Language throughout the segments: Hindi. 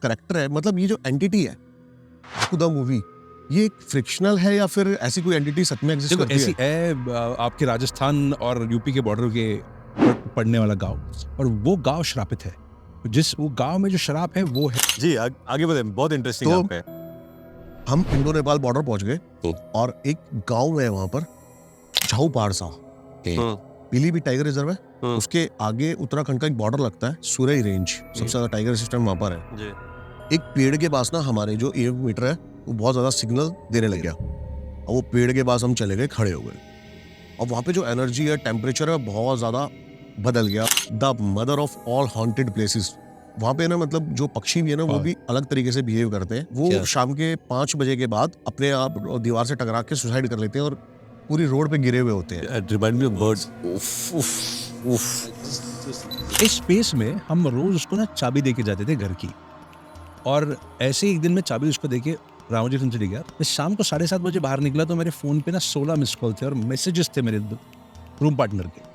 करेक्टर है, मतलब ये जो एंटिटी है खुदा मूवी, ये एक फ्रिक्शनल है या फिर ऐसी कोई एंटिटी सच में एग्जिस्ट देखो करती ऐसी है? है आपके राजस्थान और यूपी के बॉर्डर के पड़ने वाला गांव, और वो गांव श्रापित है। जिस वो गांव में जो शराब है वो है। जी आगे बढ़े, बहुत इंटरेस्टिंग तो आप है। हम इंडो नेपाल बॉर्डर पहुंच गए हम्म। और एक गांव है वहां पर, झाऊ पारसा, हम्म, पीलीभीत टाइगर रिजर्व है। हम्म। उसके आगे उत्तराखंड का एक बॉर्डर लगता है, सुरई रेंज, सबसे ज्यादा टाइगर सिस्टम वहां पर है। जी एक पेड़ के पास ना हमारे जो एयर मीटर है वो बहुत ज्यादा सिग्नल देने लग गया, और वो पेड़ के पास हम चले गए, खड़े हो गए, और वहां पे जो एनर्जी है, टेम्परेचर है, बहुत ज्यादा बदल गया। The mother of all haunted places, वहां पे ना मतलब जो पक्षी भी है ना वो भी अलग तरीके से बिहेव करते हैं। वो शाम के 5 बजे के बाद अपने आप दीवार से टकरा के सुसाइड कर लेते हैं और पूरी रोड पे गिरे हुए होते हैं। Remind me of birds. उफ उफ उफ। इस स्पेस में हम रोज उसको ना चाबी दे के जाते थे घर की, और ऐसे ही एक दिन में चाबी उसको देके रामोजी फिल्म सिटी गया। मैं शाम को 7:30 बजे बाहर निकला तो मेरे फोन पे ना 16 मिस कॉल थे और मैसेजेस थे मेरे रूम पार्टनर के।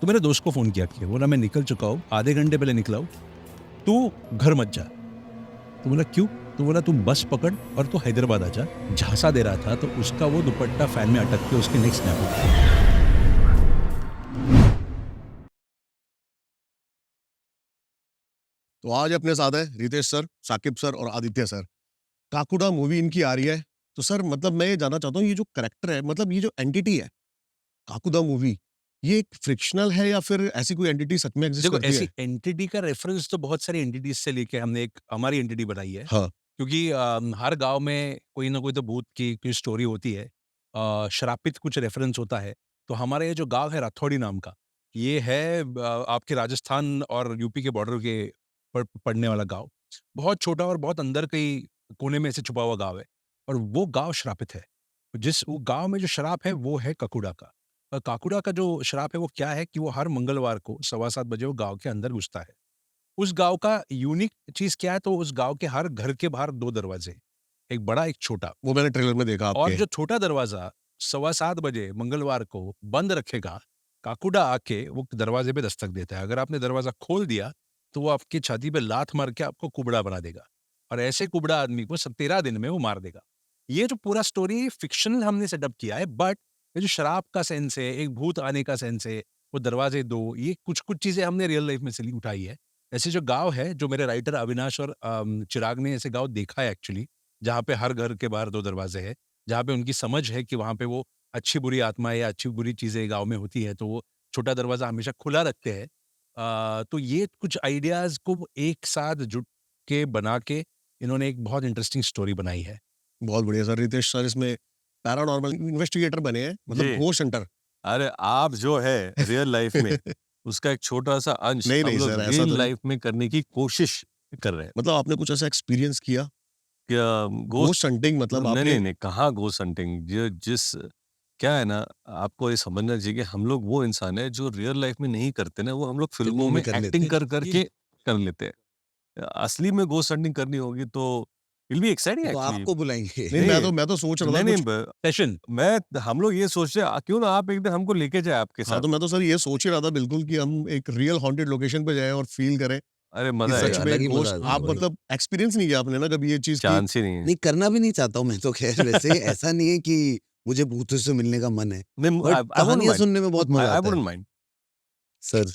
तो मेरे दोस्त को फोन किया कि बोला मैं निकल चुका हूँ, आधे घंटे पहले निकला हूँ, तू घर मत जा। तो बोला क्यों? तो बोला तू बस पकड़ और तू हैदराबाद आ जा। झांसा दे रहा था तो उसका वो दुपट्टा फैन में अटक के उसके नेक्स्ट स्नैप हो गया। तो आज अपने साथ है रितेश सर, साकिब सर और आदित्य सर। काकुडा मूवी इनकी आ रही है। तो सर मतलब मैं ये जानना चाहता हूँ, ये जो करेक्टर है, मतलब ये जो एंटिटी है काकुदा मूवी, ये एक फ्रिक्शनल है या फिर ऐसी कोई एंटिटी सच में एग्जिस्ट देखो करती ऐसी है? एंटिटी का रेफरेंस तो बहुत सारी एंटिटीज से लेके हमने एक हमारी एंटिटी बनाई है। हाँ। क्योंकि हर गांव में कोई ना कोई तो भूत की कोई स्टोरी होती है, श्रापित कुछ रेफरेंस होता है। तो हमारा ये जो गांव है राथौड़ी नाम का, ये है आपके राजस्थान और यूपी के बॉर्डर के पड़ने वाला गांव। बहुत छोटा और बहुत अंदर कई कोने में से छुपा हुआ गांव है, और वो गांव श्रापित है। जिस वो गांव में जो श्राप है वो है ककुड़ा का। काकुड़ा का जो श्राप है वो क्या है कि वो हर मंगलवार को 7:15 बजे वो गांव के अंदर घुसता है। उस गांव का यूनिक चीज क्या है, तो उस गांव के हर घर के बाहर 2 दरवाजे, एक बड़ा एक छोटा। वो मैंने ट्रेलर में देखा और आपके। जो छोटा दरवाजा 7:15 बजे मंगलवार को बंद रखेगा, काकुड़ा आके वो दरवाजे पे दस्तक देता है। अगर आपने दरवाजा खोल दिया तो वो आपकी छाती पे लात मार के आपको कुबड़ा बना देगा, और ऐसे कुबड़ा आदमी को 13 दिन में वो मार देगा। ये जो पूरा स्टोरी फिक्शनल हमने सेटअप किया है, बट ये जो शराब का सेंस है, एक भूत आने का सेंस है, वो दरवाजे 2, ये कुछ-कुछ चीज़ें हमने रियल लाइफ में से ली उठाई है। ऐसे जो गाँव है, जो मेरे राइटर अविनाश और चिराग ने ऐसे गाँव देखा है एक्चुअली, जहाँ पे हर घर के बाहर 2 दरवाजे हैं, जहाँ पे उनकी समझ है कि वहाँ पे वो अच्छी-बुरी आत्माएँ या अच्छी-बुरी चीज़ें गाँव में होती हैं, तो वो छोटा दरवाज़ा हमेशा खुला रखते हैं। तो ये कुछ आइडियाज़ को एक साथ जुट के बना के इन्होंने एक बहुत इंटरेस्टिंग स्टोरी बनाई है। बहुत बढ़िया सर। रितेश सर इसमें पैरानॉर्मल इन्वेस्टिगेटर बने हैं, मतलब जी। Ghost Hunter. अरे आप जो है रियल लाइफ में उसका एक छोटा सा अंश नहीं हम नहीं लोग सर, ऐसा रियल तो नहीं। लाइफ में करने की कोशिश कर रहे हैं। मतलब आपने कुछ ऐसा एक्सपीरियंस किया? क्या घोस्ट हंटिंग मतलब नहीं आपने? नहीं नहीं, कहाँ घोस्ट हंटिंग। क्या है ना, आपको ये समझना चाहिए कि हम लोग वो इंसान है जो रियल लाइफ में नहीं करते ना, वो हम लोग फिल्मों में कर लेते एक्टिंग हैं। कर करके कर लेते हैं। असली में घोस्ट हंटिंग करनी होगी तो इट बी एक्साइटिंग तो एक्चुअली। आपको बुलाएंगे। नहीं, मैं तो सोच रहा था नहीं कुछ। नहीं, सेशन मैं हम लोग ये सोच रहे क्यों ना आप एक दिन हमको लेके जाए आपके हाँ, साथ। तो मैं तो सर ये सोच ही रहा था बिल्कुल कि हम एक रियल हॉन्टेड लोकेशन पे जाएं और फील करें अरे कि मजा सच आएगा। में अलग ही घोस्ट। मजा आप भाई। मतलब एक्सपीरियंस नहीं किया आपने ना कभी ये चीज की? चांस ही नहीं है। नहीं करना भी नहीं चाहता हूँ मैं तो खैर वैसे ऐसा नहीं है कि मुझे भूतों से मिलने का मन है, नहीं, बट कहानियां सुनने में बहुत मजा आई आता वुडंट है। माइंड। सर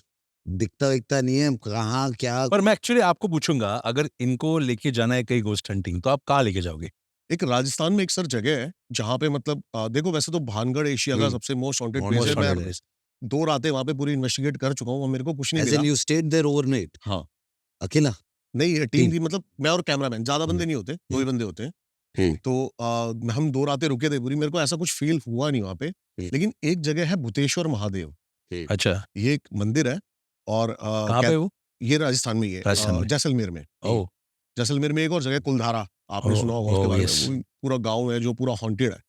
दिखता विखता नहीं है कहाँ क्या। पर मैं एक्चुअली आपको पूछूंगा, अगर इनको लेके जाना है कहीं घोस्ट हंटिंग, तो आप कहाँ लेके जाओगे? एक राजस्थान में एक सर जगह है जहाँ पे मतलब देखो वैसे तो भानगढ़ एशिया का हम्म, सबसे मोस्ट हॉन्टेड बहुत प्लेस है। मैं haunted है। 2 रातें वहाँ पे पूरी इन्वेस्टिगेट कर चुका हूँ और मेरे को कुछ नहीं एज मिला। And you stayed there overnight हाँ। अकेला? नहीं, ये टीम टीम। थी, मतलब मैं और कैमरामैन, ज्यादा बंदे नहीं होते, 2 ही बंदे होते हैं। हम्म, तो हम 2 रातें रुके थे पूरी, मेरे को ऐसा कुछ फील हुआ नहीं वहाँ पे। लेकिन एक जगह है भूतेश्वर महादेव, अच्छा, ये एक मंदिर है और कहाँ पे वो? ये राजस्थान में ही है, राजस्थान में? जैसलमेर में। ओह, जैसलमेर में एक और जगह है कुलधारा, आपने ओह, सुना होगा उसके ओह, बारे में। यस। वो भी पूरा गाँव है जो पूरा हॉन्टेड है।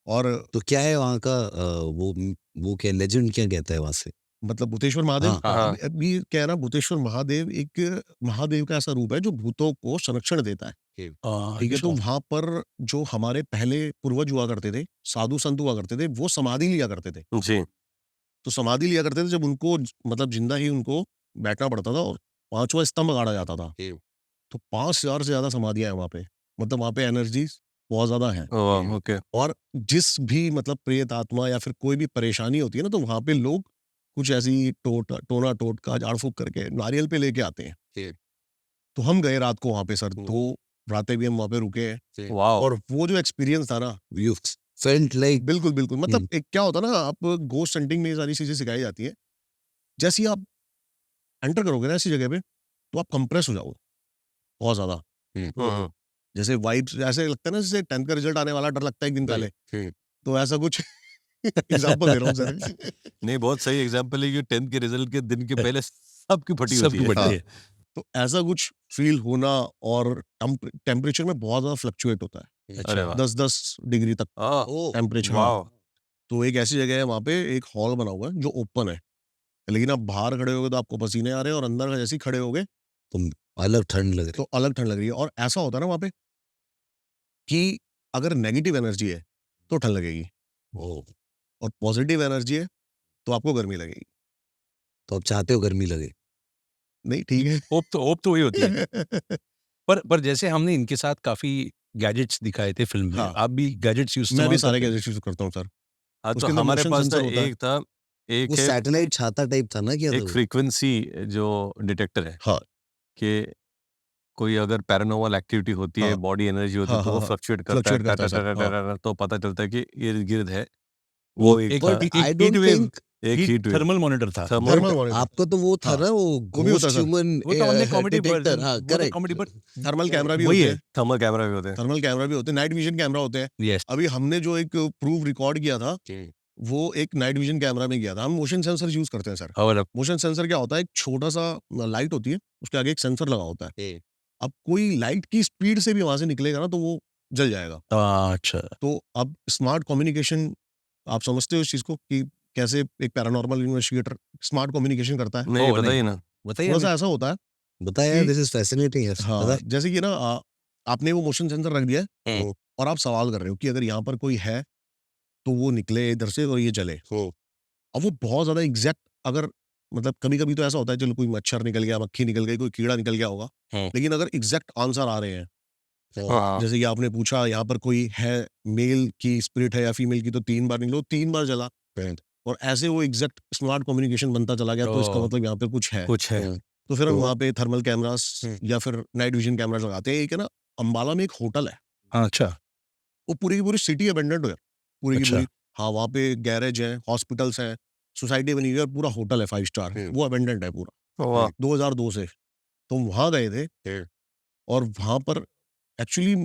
और तो क्या है वहाँ का वो क्या लेजेंड क्या कहता है वहाँ से? मतलब भूतेश्वर महादेव, हाँ, हाँ। अभी क्या है ना, भूतेश्वर महादेव एक महादेव का ऐसा रूप है जो भूतों को संरक्षण देता है। ठीक है, तो वहां पर जो हमारे पहले पूर्वज हुआ करते थे, साधु संत हुआ करते थे, वो समाधि लिया करते थे। जी। तो समाधि लिया करते थे जब उनको मतलब जिंदा ही उनको बैठना पड़ता था और 5वां स्तंभ गाड़ा जाता था। तो 5,000 से ज़्यादा समाधियाँ हैं वहाँ पे। मतलब वहाँ पे एनर्जी बहुत ज़्यादा है। वाह, ओके। और जिस भी मतलब प्रेत आत्मा या फिर कोई भी परेशानी होती है ना, तो वहाँ पे लोग कुछ ऐसी टोना टोटका झाड़-फूँक करके नारियल पे लेके आते हैं। जी। तो हम गए रात को वहाँ पे सर, हुँ। 2 रातें भी हम वहाँ पे रुके हैं वाओ! और वो जो एक्सपीरियंस था ना, यू फेल्ट लाइक बिल्कुल, बिल्कुल। मतलब एक क्या होता है ना, आप घोस्ट हंटिंग में ये सारी चीज़ें सिखाई जाती हैं। जैसे ही आप एंटर करोगे ना ऐसी जगह पे, तो आप कंप्रेस हो जाओगे, बहुत ज़्यादा। हुँ। जैसे वाइब्स ऐसे लगता है ना, जैसे 10th का रिजल्ट आने वाला डर लगता है 1 दिन पहले। हुँ। तो ऐसा कुछ एग्ज़ाम्पल दे रहा हूँ सर। नहीं, बहुत सही एग्ज़ाम्पल है कि 10th के रिज़ल्ट के दिन के पहले सबकी फटी होती सबकी है। बढ़ती हाँ। है। तो ऐसा कुछ फ़ील होना और टेम्परेचर में बहुत ज़्यादा फ्लक्चुएट होता है। अरे वाह! 10-10 डिग्री तक ओह! ओह! टेम्परेचर। हाँ। वाओ! तो एक ऐसी जगह है वहाँ पे, एक हॉल बना हुआ है जो ओपन है। लेकिन आप बाहर खड़े होगे तो आपको पसीने आ रहे हैं और अंदर जैसे ही खड़े होगे तुम अलग ठंड लग रही तो अलग ठंड लग रही है। और ऐसा होता है ना वहाँ पे कि अगर नेगेटिव एनर्जी है तो ठंड लगेगी ओह! और पॉजिटिव एनर्जी है तो आपको गर्मी लगेगी। तो आप चाहते हो गर्मी लगे? नहीं, ठीक है। होप तो वही होती है। पर जैसे हमने इनके साथ काफ़ी गैजेट्स दिखाए थे फ़िल्म में, हाँ। आप भी गैजेट्स मैं इस्तेमाल भी सारे करते हैं? गैजेट्स यूज़ करता हूँ सर। हाँ, तो उसके अंदर हमारे मोशन पास सेंसर होता है। एक वो है सैटेलाइट छाता टाइप था ना, क्या था एक वो? फ्रीक्वेंसी जो डिटेक्टर है हाँ, कि कोई अगर पैरानॉर्मल एक्टिविटी होती है, हाँ, बॉडी एनर्जी होती है, हाँ, तो हाँ, वो हाँ। फ्लक्चुएट करता है, फ्लक्चुएट करता है सर। हाँ। तो पता चलता है कि इर्द-गिर्द है। वो एक एक था, बट एक आई हीट डोंट वेव थिंक एक हीट वेव, थर्मल मॉनिटर था। Thermal but thermal monitor. आपका तो वो था हाँ, ना, वो वो भी होता है घोस्ट सर। ह्यूमन वो तो हमने कॉमेडी डिटेक्टर। वर्ज़न हाँ, वो तो correct. Comedy but thermal camera भी वही होते है। हैं। थर्मल कैमरा भी होते हैं। थर्मल कैमरा भी होते हैं, नाइट विज़न कैमरा होते हैं। यस। अभी हमने जो एक प्रूफ रिकॉर्ड किया था, वो एक नाइट विज़न कैमरा में किया था। हम मोशन सेंसर यूज़ करते हैं सर। और अब मोशन सेंसर क्या होता है, एक छोटा-सा लाइट होती है, उसके आगे एक सेंसर लगा होता है। ए, अब कोई लाइट की स्पीड से भी वहाँ से निकलेगा ना, तो वो जल जाएगा। अच्छा। तो अब स्मार्ट कम्युनिकेशन, आप समझते हो इस चीज़ को कि कैसे एक पैरानॉर्मल इन्वेस्टिगेटर स्मार्ट कम्युनिकेशन करता है? नहीं, ओह! बताइए नहीं, ना। बताइए हमें। थोड़ा-सा ऐसा होता है बताया यार, कि दिस इज फैसिनेटिंग यार। हाँ, बता। जैसे कि ना आपने वो मोशन सेंसर रख दिया है हम्म, और आप सवाल कर रहे हो कि अगर यहाँ पर कोई है, तो वो निकले इधर से और ये जले। हम्म, अब वो बहुत ज़्यादा एग्ज़ैक्ट, अगर मतलब कभी-कभी तो ऐसा होता है, चलो कोई मच्छर निकल गया, मक्खी निकल गई, कोई कीड़ा निकल गया होगा। हम्म, लेकिन अगर एग्ज़ैक्ट आंसर आ रहे हैं, हाँ, जैसे कि आपने पूछा यहाँ पर कोई है, मेल की स्पिरिट है या फीमेल की, तो 3 बार निकलो, 3 बार जला। right, और ऐसे वो एग्ज़ैक्ट स्मार्ट कम्युनिकेशन बनता चला गया, तो इसका ओह! मतलब यहाँ पे कुछ है। कुछ है। हम्म, तो फिर हम तो वहाँ पे थर्मल कैमरास हम्म, या फिर नाइट विज़न कैमरास लगाते हैं। एक है ना, अम्बाला में एक होटल है, हाँ, अच्छा, वो पूरी की पूरी सिटी अबैंडन्ड है, पूरी की अच्छा। पूरी। हाँ, वहाँ पे गैरेज है, हॉस्पिटल्स हैं, सोसाइटी बनी हुई है और पूरा होटल है 5 स्टार, वो अबैंडन्ड है पूरा, वाह! 2002 से। तो हम वहाँ गए थे हम्म, और वहाँ पर एक्चुअली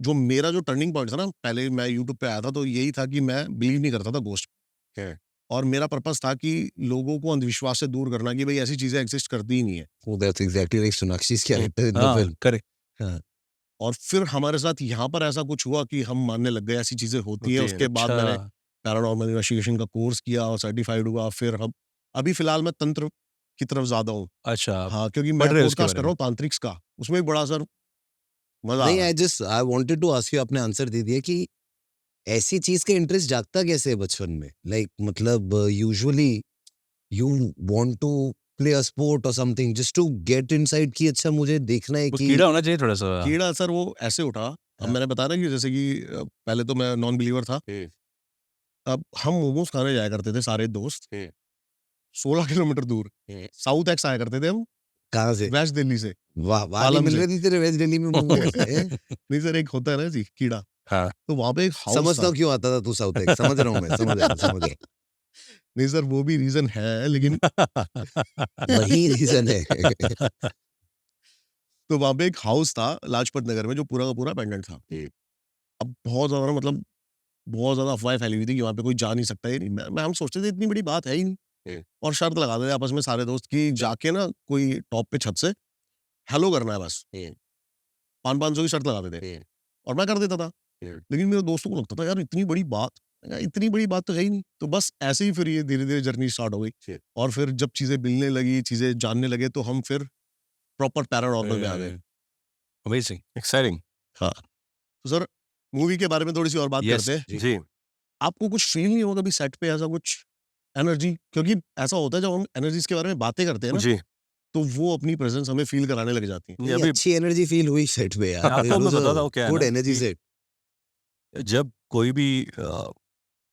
जो मेरा जो टर्निंग पॉइंट था ना, पहले मैं यूट्यूब पे आया था तो यही था कि मैं बिलीव नहीं करता था घोस्ट। हम्म, और मेरा पर्पस था कि लोगों को अंधविश्वास से दूर करना, कि भाई ऐसी चीज़ें एग्ज़िस्ट करती ही नहीं है। oh, that's exactly like Sonakshi's character in the हाँ, film. करेक्ट। हाँ, और फिर हमारे साथ यहाँ पर ऐसा कुछ हुआ कि हम मानने लग गए ऐसी चीज़ें होती है। होती है, उसके बाद मैंने अच्छा, पैरानॉर्मल इन्वेस्टिगेशन का कोर्स किया और सर्टिफाइड हुआ। फिर हम अभी फ़िलहाल मैं तंत्र की तरफ ज़्यादा हूँ। अच्छा, हाँ, क्योंकि पढ़ मैं रहे हैं उसके पॉडकास्ट बारे कर रहा में। हूँ तांत्रिक्स का, उसमें भी बड़ा सर मज़ा आ नहीं, रहा है। I wanted to ask you, आपने आंसर दे दिया कि ऐसी चीज का इंटरेस्ट जागता कैसे है बचपन में, लाइक मतलब usually you want to play a sport और something just to get inside कि अच्छा मुझे देखना है वो कि कीड़ा होना चाहिए थोड़ा-सा। कीड़ा सर वो ऐसे उठा, अब हाँ। मैंने बताया ना कि जैसे कि पहले तो मैं नॉन बिलीवर था। अब हम मोमोज़ खाने जाया करते थे सारे दोस्त, 16 किलोमीटर दूर। साउथ एक्स आया करते थे हम, कहाँ से? वेस्ट दिल्ली से, वाह, वहाँ नहीं पालम मिल से। रही थी तेरे वेस्ट दिल्ली में मोमोज? नहीं सर, एक होता है ना जी कीड़ा, हाँ। तो वहाँ पे एक हाउस समझता था। हूँ क्यों आता था तू साउथ एक्स, समझ रहा हूँ मैं, समझ रहा हूँ, समझ रहा हूँ। नहीं सर, वो भी रीज़न है, लेकिन वही रीजन है। तो वहाँ पे एक हाउस था लाजपत नगर में जो पूरा का पूरा अबैंडन्ड था। अब बहुत ज़्यादा ना, मतलब बहुत ज़्यादा अफ़वाहें फैली हुई थी कि वहाँ पे कोई जा नहीं सकता, ये नहीं। मैं हम सोचते थे इतनी बड़ी बात है ही नहीं। और शर्त लगा देते आपस में सारे दोस्त कि जाके ना कोई टॉप पे छत से हेलो करना है बस। 500-500 की शर्त लगाते थे और मैं कर देता था। लेकिन मेरे दोस्तों को लगता था यार इतनी बड़ी बात, मैंने कहा, इतनी बड़ी बात तो है ही नहीं। तो बस ऐसे ही फिर ये धीरे-धीरे जर्नी स्टार्ट हो गई और फिर जब चीज़ें मिलने लगी, चीज़ें जानने लगे, तो हम फिर प्रॉपर पैरानॉर्मल में आ गए। अमेज़िंग। एक्साइटिंग। हाँ, तो सर मूवी के बारे में थोड़ी-सी और बात यस, करते हैं। जी। आपको कुछ फ़ील नहीं हुआ कभी सेट पे ऐसा कुछ एनर्जी? क्योंकि ऐसा होता है जब हम एनर्जीज़ के बारे में बातें करते हैं ना, जी। तो वो अपनी प्रेजेंस हमें फील कराने लग जाती है। ये अभी अच्छी एनर्जी फील हुई सेट पे यार। आपको मैं बताता हूँ क्या है गुड ना एनर्जी कि सेट। जब कोई भी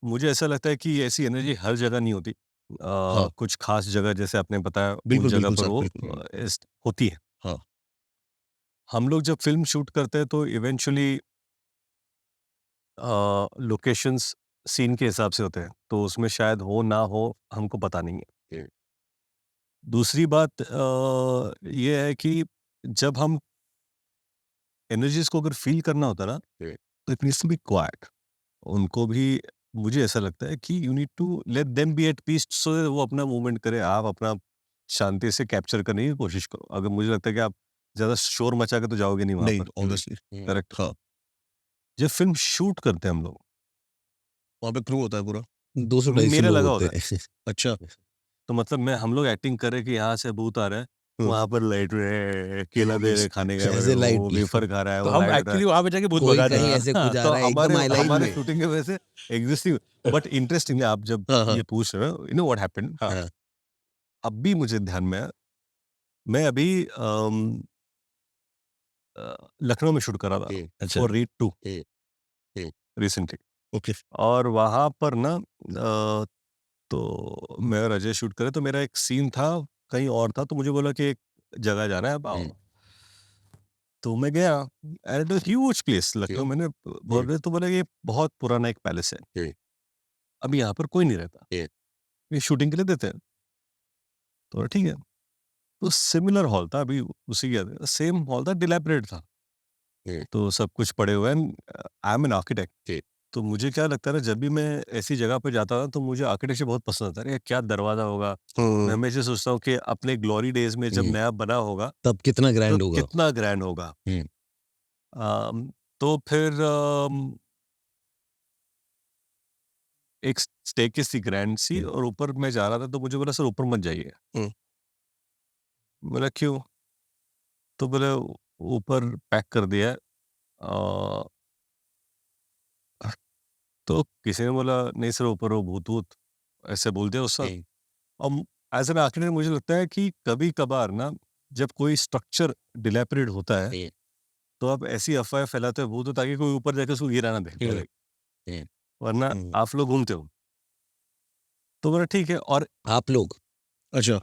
मुझे ऐसा लगता है कि ऐसी एनर्जी हर जगह नहीं होती। हाँ। कुछ खास जगह जैसे आपने बताया उन बिल्कुल, जगह बिल्कुल पर सर, वो बिल्कुल। होती है। हाँ। हम लोग जब फिल्म शूट करते हैं तो इवेंचुअली लोकेशंस सीन के हिसाब से होते हैं, तो उसमें शायद हो ना हो हमको पता नहीं है। दूसरी बात ये है कि जब हम एनर्जीज को अगर फील करना होता है ना, तो it needs to be quiet. उनको भी मुझे ऐसा लगता है कि you need to let them be at peace, so वो अपना मूवमेंट करे, आप अपना शांति से कैप्चर करने की कोशिश करो। अगर मुझे लगता है कि आप ज्यादा शोर मचा के तो जाओगे नहीं वहां नहीं, पर। ऑब्वियसली। करेक्ट। हाँ, जब फिल्म शूट करते हैं हम लोग, वहाँ पे क्रू होता है पूरा। 200-250 मेरा लोग लगा होते होता हैं। अच्छा। तो मतलब हम लोग एक्टिंग कर रहे हैं कि यहाँ से भूत आ रहा है, हम्म। वहां पर लाइट केला दे रहे खाने का, ऐसे वो light- वेफर खा रहा है, तो वो हम लाइट एक्चुअली वहां पे जाके भूत कोई भगा कहीं देंगे। ऐसे कुछ आ तो रहा है एकदम हाईलाइट हमारे में। शूटिंग की वजह से एग्जिस्टिंग, बट इंटरेस्टिंग आप जब हाँ, हाँ। ये पूछ रहे हो, यू नो व्हाट हैपेंड, हाँ। अब भी मुझे ध्यान में है। मैं अभी लखनऊ में शूट कर रहा था अच्छा। For read 2 hmm. Recently, okay. और वहां पर ना तो मैं और अजय शूट करे, तो मेरा एक सीन था कहीं और था, तो मुझे बोला कि एक जगह जाना है, अब आओ। तो मैं गया, and it was huge place Lucknow. मैंने बोल रहे तो बोला ये बहुत पुराना एक पैलेस है, अब यहाँ पर कोई नहीं रहता, ये शूटिंग के लिए देते हैं। तो ठीक है, तो सिमिलर हॉल था, अभी उसी के सेम हॉल था, डिलैपरेट था, तो सब कुछ पड़े हुए हैं। आई एम एन आर्किटेक्ट, तो मुझे क्या लगता है ना, जब भी मैं ऐसी जगह पे जाता था तो मुझे आर्किटेक्चर बहुत पसंद आता है। अरे क्या दरवाजा होगा, मैं हमेशा सोचता हूँ कि अपने ग्लोरी डेज में जब नया बना होगा तब कितना तो ग्रैंड होगा। कितना ग्रैंड होगा। तो फिर एक स्टेकेस थी ग्रैंड सी, और ऊपर मैं जा रहा था, तो मुझे बोला सर ऊपर मत जाइए। बोला क्यों? तो बोले ऊपर पैक कर दिया है। तो किसी ने बोला नहीं सर ऊपर वो भूत वूत, ऐसे बोल दिया उस वक्त। और एज एन आर्किटेक्ट मुझे लगता है कि कभी कभार ना, जब कोई स्ट्रक्चर डिलैपरेट होता है, तो आप ऐसी अफवाह फैलाते हो भूत हो, ताकि कोई ऊपर जाके उसको गिरा ना दे, वरना आप लोग घूमते हो। तो बोला ठीक है। और आप लोग अच्छा।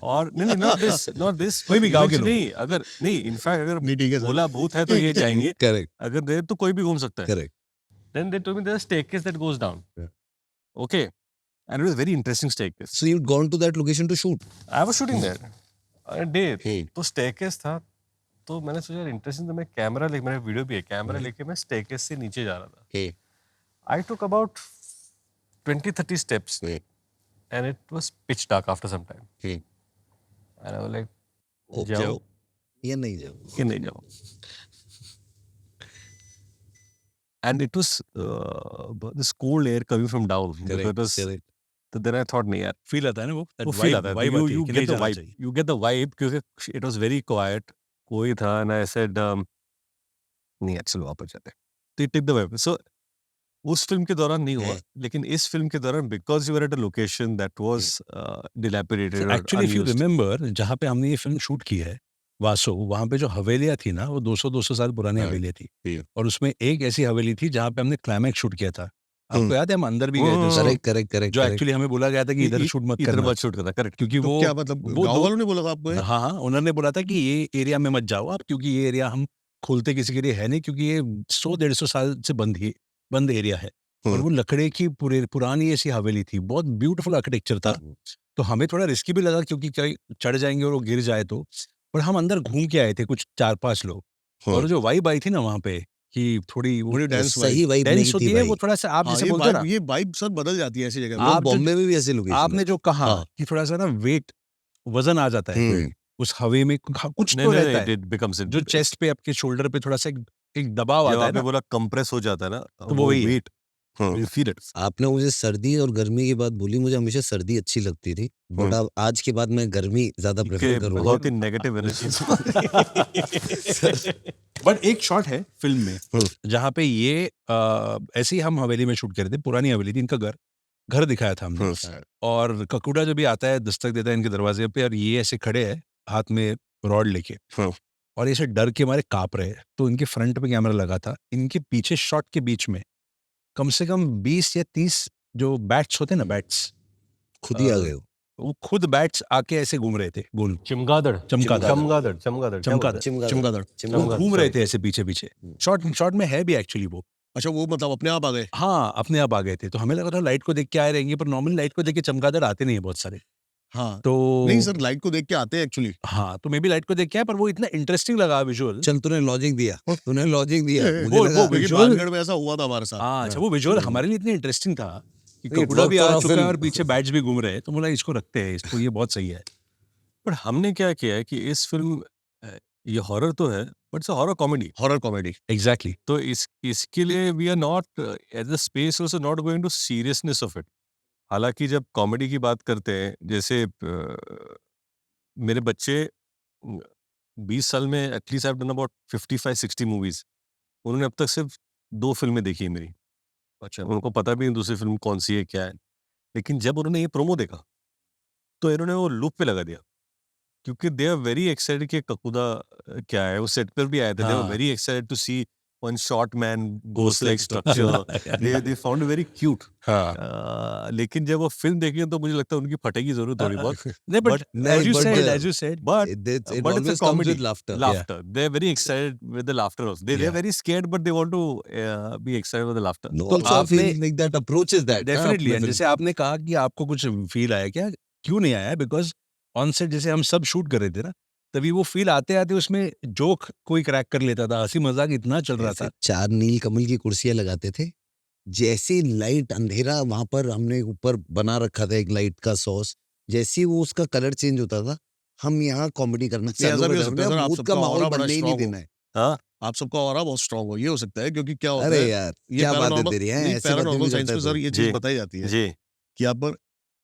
और नहीं, नॉट दिस कोई भी गाँव के लोग। नहीं, अगर नहीं, इनफैक्ट अगर नहीं, ठीक है सर। बोला भूत है तो ये जाएंगे, करेक्ट अगर दे तो कोई भी घूम सकता है। Correct. Then they told me there's a staircase that goes down. Yeah. Okay. And it was a very interesting staircase. So you'd gone to that location to shoot. I was shooting there. I did. तो staircase था, तो मैंने सोचा यार इंटरेस्टिंग, तो मैं कैमरा लेके, मेरा वीडियो भी है, कैमरा लेके मैं staircase से नीचे जा रहा था। I took about 20-30 steps and it was pitch dark after some time. And I was like, जाओ या नहीं जाओ। कि नहीं जाओ। And it was this cold air coming from down. It was, तो then I thought नहीं यार, फील आता है ना वो feel आता है, वाइब आती है you कि get नहीं the जाना vibe, चाहिए। you get the vibe, क्योंकि it was very quiet, कोई था, and I said नहीं यार चलो वापस जाते हैं। तो it took the vibe. So उस फिल्म के दौरान नहीं हुआ, लेकिन इस फिल्म के दौरान because you were at a location that was dilapidated or actually if you unused. Remember, जहाँ पे हमने ये फिल्म शूट की है वासो, वहाँ पे जो हवेलियाँ थी ना, वो 200 साल पुरानी हवेलियाँ थी, और उसमें एक ऐसी हवेली थी जहाँ पे हमने क्लाइमैक्स शूट किया था। आपको याद है हम अंदर भी गए थे, करेक्ट करेक्ट करेक्ट। जो एक्चुअली हमें बोला गया था कि इधर शूट मत इधर करना, मत शूट करना, करेक्ट। क्योंकि तो वो क्या मतलब वो गाँव वालों ने बोला था आपको ये? हाँ, उन्होंने बोला था कि ये एरिया में मत जाओ आप, क्योंकि ये एरिया हम खोलते किसी के लिए है नहीं, क्योंकि ये 100-150 साल से बंद एरिया है, और वो लकड़े की पुरानी ऐसी हवेली थी, बहुत ब्यूटीफुल आर्किटेक्चर था। तो हमें थोड़ा रिस्की भी लगा, क्योंकि कहीं चढ़ जाएंगे और वो गिर जाए तो, पर हम अंदर घूम के आए थे कुछ 4-5 लोग, और जो वाइब आई थी ना वहाँ पे कि थोड़ी डांस सही वाइब नहीं डेंस होती थी है, भाई। वो थोड़ा सा आप हाँ, जैसे ये बोलते हो ना, वाइब, ये वाइब सर बदल जाती है ऐसी जगह पे। आप जो- बॉम्बे में भी ऐसे लोकेशन आपने जो कहा हाँ। कि थोड़ा सा ना वेट, वजन आ जाता है उस हवे में, कुछ नहीं तो नहीं, रहता है it becomes जो चेस्ट पे, आपके शोल्डर पे थोड़ा सा एक दबाव जब आता है आपने ना, बोला कंप्रेस हो जाता है ना, तो वो वही है। Wait, you feel it. आपने मुझे सर्दी और गर्मी की बात बोली, मुझे हमेशा सर्दी अच्छी लगती थी, बट अब आज के बाद मैं गर्मी ज्यादा के प्रेफर करूंगा। बहुत ही नेगेटिव एनर्जी। बट एक शॉट है फिल्म में जहाँ पे ये ऐसे ही हम हवेली में शूट कर रहे थे, पुरानी हवेली थी, इनका घर घर दिखाया था हमने। और ककुडा जब भी आता है, दस्तक देता है इनके दरवाजे पे, और ये ऐसे खड़े हैं हाथ में रॉड लेके, और ऐसे डर के मारे कांप रहे हैं। तो इनके फ्रंट पे कैमरा लगा था, इनके पीछे शॉट के बीच में कम से कम 20 या 30 जो बैट्स होते हैं ना, बैट्स, खुद ही आ गए हो। वो खुद बैट्स आके ऐसे घूम रहे थे गोल, चमगादड़ चमगादड़, चमगादड़ चमगादड़ क्या बोलते चमगादड़, चमगादड़। वो चमगादड़, घूम रहे sorry. थे ऐसे पीछे पीछे। शॉट में है भी एक्चुअली वो, अच्छा, वो मतलब अपने आप आ गए। हाँ, अपने आप आ गए थे। तो हमें लगा था लाइट को देख के आए रहेंगे, पर नॉर्मली लाइट को देख के चमगादड़ आते नहीं है बहुत सारे। हाँ, तो नहीं सर, लाइट को देख के आते हैं एक्चुअली। हाँ, तो मैं भी लाइट को देख के आया, पर वो इतना इंटरेस्टिंग लगा विजुअल। चल तूने लॉजिक दिया, तूने लॉजिक दिया। मुझे वो लगा लेकिन visual- बालगढ़ में ऐसा हुआ था हमारे साथ। हाँ, अच्छा, वो विजुअल हमारे लिए इतनी इंटरेस्टिंग था कि It ककुडा भी worked आ for a चुका है film. और पीछे बैट्स भी घूम रहे हैं, तो बोला इसको रखते हैं, इसको ये बहुत सही है। पर हमने क्या किया है कि इस फिल्म ये हॉरर तो है but it's a horror comedy, horror comedy. Exactly. तो इसके लिए we are not as a space also not going to seriousness of it. हालांकि जब कॉमेडी की बात करते हैं, जैसे मेरे बच्चे 20 साल में at least I have done about 55-60 movies, उन्होंने अब तक सिर्फ 2 फिल्में देखी है मेरी। अच्छा, उनको पता भी नहीं दूसरी फिल्म कौन सी है क्या है, लेकिन जब उन्होंने ये प्रोमो देखा तो इन्होंने वो लूप पे लगा दिया, क्योंकि दे आर वेरी एक्साइटेड कि ककुदा क्या है। वो सेट पर भी आए थे, दे वर हाँ। Very excited to see one short man ghost like structure, they found very cute. हाँ, लेकिन जब वो फिल्म देखी तो मुझे लगता है उनकी फटेगी जरूर थोड़ी बहुत, नहीं, बट नहीं, as you but, said, as you said, but It but it's a always comes comedy. with laughter. Laughter. They're very excited with the laughter also. They're Yeah. very scared, but they want to be excited with the laughter. No, तो also I feel आपने- like that approach is that. Definitely. अपने film जैसे आपने कहा कि आपको कुछ फील आया, क्या क्यों नहीं आया? बिकॉज ऑन सेट जैसे हम सब शूट कर रहे थे ना, तभी वो फील आते आते उसमें जोक कोई क्रैक कर लेता था, हंसी मजाक इतना चल रहा ऐसे था। 4 नील कमल की कुर्सियां लगाते थे, जैसे लाइट अंधेरा वहां पर हमने ऊपर बना रखा था एक लाइट का सॉस, जैसे ही वो उसका कलर चेंज होता था, हम यहाँ कॉमेडी करना ऐसा चालू भी कर हो सकता है देते सर, हैं, आप भूत सबका का माहौल ऑरा बड़ा बनने ही नहीं strong हो। देना है। हाँ, आप सबका ऑरा बहुत स्ट्रांग हो, ये हो सकता है, क्योंकि क्या होता अरे है, यार, ये क्या बात है पैरानॉर्मल तेरी, हैं? ऐसे पैरानॉर्मल बदतमीजी साइंस करता में है सर तू। ये चीज जी, बताई जाती है जी, कि आप पर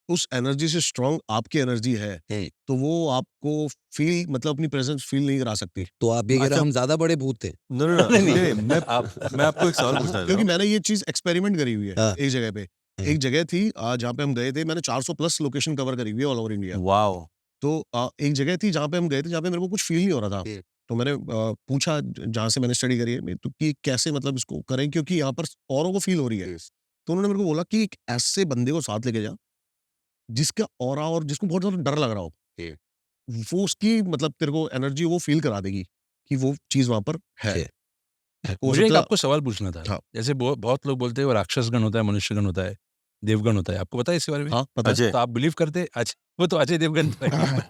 उस एनर्जी से स्ट्रांग आपकी एनर्जी है, तो वो आपको फील, मतलब अपनी प्रेजेंस फील नहीं करा सकती। तो आप ये कह रहे अच्छा। हम ज्यादा बड़े भूत थे। No, no, no, नहीं, मैं आपको एक सवाल पूछना क्योंकि चाहता मैंने ये चीज एक्सपेरिमेंट करी हुई है हाँ। एक जगह पे। एक जगह थी जहाँ पे हम गए थे, मैंने 400 प्लस लोकेशन कवर करी हुई है ऑल ओवर इंडिया। हूँ। वाओ, तो एक जगह थी जहाँ पे हम गए थे, जहाँ पे मेरे को कुछ फील नहीं हो रहा था। हम्म। तो मैंने पूछा जहाँ से मैंने स्टडी करी है, तो कि कैसे मतलब इसको करें, क्योंकि यहाँ पर औरों को फील हो रही है। तो उन्होंने मेरे को बोला कि एक ऐसे बंदे को साथ लेके जा जिसका ऑरा और जिसको बहुत ज्यादा डर लग रहा हो, वो उसकी मतलब तेरे को एनर्जी वो फील करा देगी कि वो चीज वहां पर है। ठीक। हो मुझे एक सकता है- आपको सवाल पूछना था। हाँ। जैसे बहुत लोग बोलते हैं वो राक्षस गण होता है, मनुष्य गण होता है, देवगण होता है। आपको पता है इसके बारे में? हाँ, पता है। अजय, तो आप बिलीव करते? अच्छा, वो तो अजय देवगन तो है।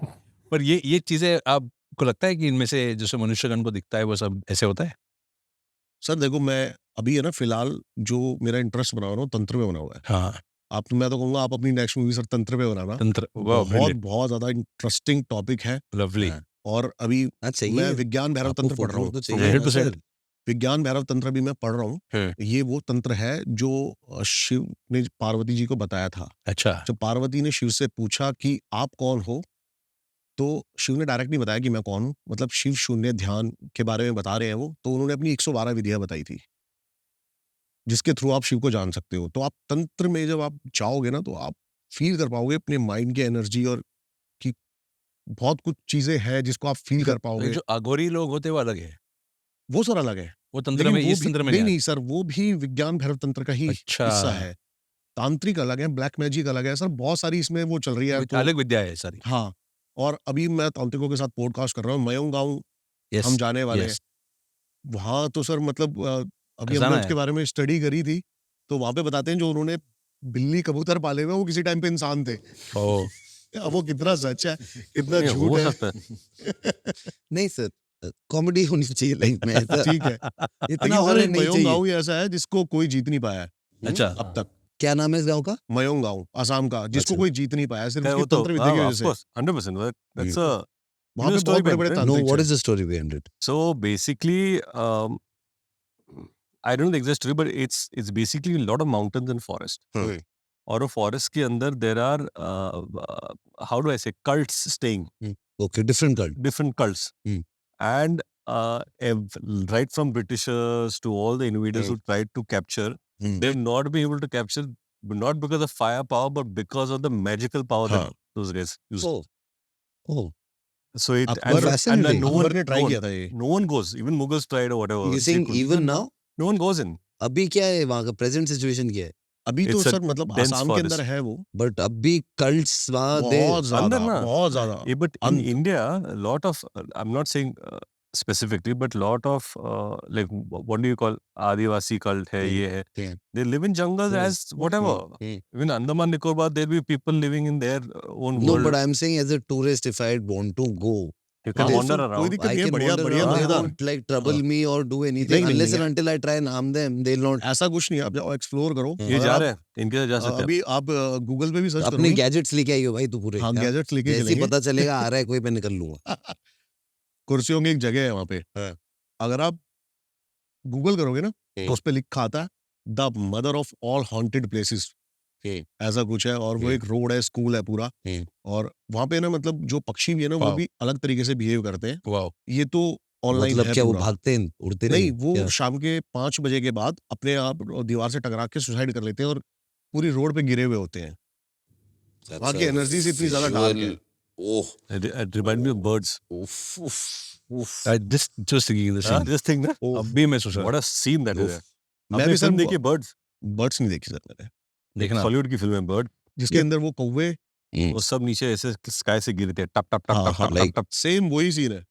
पर ये चीजें आपको लगता है कि इनमें से जैसे मनुष्यगण को दिखता है वो सब ऐसे होता है? सर देखो, मैं अभी है ना फिलहाल जो मेरा इंटरेस्ट बना हुआ है तंत्र में बना हुआ है। हाँ, मैं तो कहूंगा आप अपनी नेक्स्ट मूवी सर तंत्र पे बनाना। तंत्र, वाह, बहुत बहुत ज्यादा इंटरेस्टिंग टॉपिक है। लवली। हाँ। और अभी हाँ, चाहिए। मैं विज्ञान भैरव आपको तंत्र पढ़ रहा footnote हूँ। तो चाहिए 100%। ना, सर। विज्ञान भैरव तंत्र भी मैं पढ़ रहा हूँ। ये वो तंत्र है जो शिव ने पार्वती जी को बताया था। अच्छा, जब पार्वती ने शिव से पूछा कि आप कौन हो, तो शिव ने डायरेक्ट नहीं बताया कि मैं कौन हूँ, मतलब शिव शून्य ध्यान के बारे में बता रहे हैं वो। तो उन्होंने अपनी 112 विधियां बताई थी जिसके थ्रू आप शिव को जान सकते हो। तो आप तंत्र में जब आप जाओगे ना, तो आप फील कर पाओगे अपने माइंड की एनर्जी, और कि बहुत कुछ चीजें हैं जिसको आप फील कर तो ये पाओगे। जो अघोरी लोग होते हैं वो अलग है, वो सर अलग है, वो तंत्र लेकिन में, वो इस भी तंत्र में नहीं नहीं नहीं सर, वो भी विज्ञान भैरव तंत्र का ही अच्छा। हिस्सा है। तांत्रिक अलग है, ब्लैक मैजिक अलग है सर, बहुत सारी इसमें वो चल रही है। आता। अलग विद्या है सारी। हाँ, और अभी मैं तांत्रिकों के साथ पॉडकास्ट कर रहा हूँ, मयंग गाँव Yes, हम जाने वाले हैं। yes। वहाँ तो सर मतलब अभी खजाना हमने है। उसके बारे में स्टडी करी थी, तो वहाँ पे बताते हैं जो उन्होंने बिल्ली कबूतर पाले हुए, वो किसी टाइम पे इंसान थे। ओ, अब वो कितना सच है, कितना नहीं, झूठ हो है। सकता है। नहीं सर, कॉमेडी होनी चाहिए लाइफ में, ऐसा ठीक है, इतना लेकिन हॉरर सर नहीं मयंग चाहिए। गाँव ही ऐसा है जिसको कोई जीत नहीं पाया है अच्छा। अब तक। क्या नाम है इस गाँव का? मयंग गाँव असम का, जिसको अच्छा। कोई जीत नहीं पाया, सिर्फ खैर, उसकी वो तो तंत्र विद्या की वजह of से। course, 100%, that's a वहाँ पे story बहुत बड़े बड़े behind it. नो, तांत्रिक व्हाट हैं। Is the story behind it? So basically, I don't know the exact story, but it's basically a lot of mountains and forest. और वो forest के अंदर there are how do I say cults staying, okay, different cult. different cults, Hmm. and right from Britishers to all the invaders who tried to capture, they've not been able to capture not because of firepower, but because of the magical power that हाँ those guys used. Oh, oh, So it Akbar fascinating. no Akbar one ने ट्राई no किया one था ये no one goes. Even Mughals tried or whatever. you're they saying couldn't. even now? No one goes in. अभी क्या है वहाँ का प्रेजेंट सिचुएशन क्या है? अभी तो It's a सर मतलब dense आसाम के अंदर forest. है वो बट अब भी कल्ट्स वहाँ दे बहुत ज्यादा अंदर ना बहुत ज्यादा but in अंत India, a lot of I'm not saying specifically, but lot of like what do you call Adivasi cult hai, Hmm, ye hai. hmm, They live in jungles hmm, as whatever. hmm. Even Andaman Nicobar, there'll be people living in their own No, world. but I'm saying as a tourist, if I want to go, You हाँ can it is wander कोई around. दिक्कत I नहीं है can बढ़िया wander बढ़िया around. They मजेदार won't like trouble हाँ me or do anything नहीं नहीं unless नहीं and until I try and harm them. They'll not. ऐसा कुछ नहीं है, आप जाओ एक्सप्लोर करो Hmm. ये अगर जा आप रहे हैं इनके साथ जा सकते हैं अभी आप गूगल पे भी सर्च अपने करोगे गैजेट्स लेके आइयो भाई तू पूरे हाँ हाँ? गैजेट्स लेके जैसे ही चलेंगे पता चलेगा आ रहा है कोई मैं निकल लूंगा. कुर्सियों की एक जगह है वहाँ पे हाँ. अगर आप गूगल करोगे ना तो हम्म. उस पे लिखा आता है the mother of all haunted places hmm. ऐसा कुछ है और वो हम्म. एक रोड है स्कूल है पूरा हम्म. और वहाँ पे ना मतलब जो पक्षी भी है ना वो वाओ भी अलग तरीके से बिहेव करते हैं वाओ ये तो ऑनलाइन मतलब है क्या वो पूरा भागते हैं उड़ते नहीं नहीं वो क्या? शाम के 5 बजे के बाद अपने आप दीवार से टकरा के सुसाइड कर लेते हैं और पूरी रोड पे गिरे हुए होते हैं वहाँ की एनर्जी से इतनी ज्यादा डार्क है ओह It reminds me of birds. उफ उफ उफ just thinking the हाँ, scene this thing ना अब भी मैं सोच रहा what a scene that is. उफ. है. मैं आपने भी सर फिल्म देखी Birds? बर्ड्स नहीं देखी सर मैंने देखना हॉलीवुड की फिल्म है Bird. जिसके अंदर वो कौवे हम्म. वो सब नीचे ऐसे स्काई से गिरते हैं टप टप टप हाँ टप हाँ टप like- टप टप. सेम वही सीन है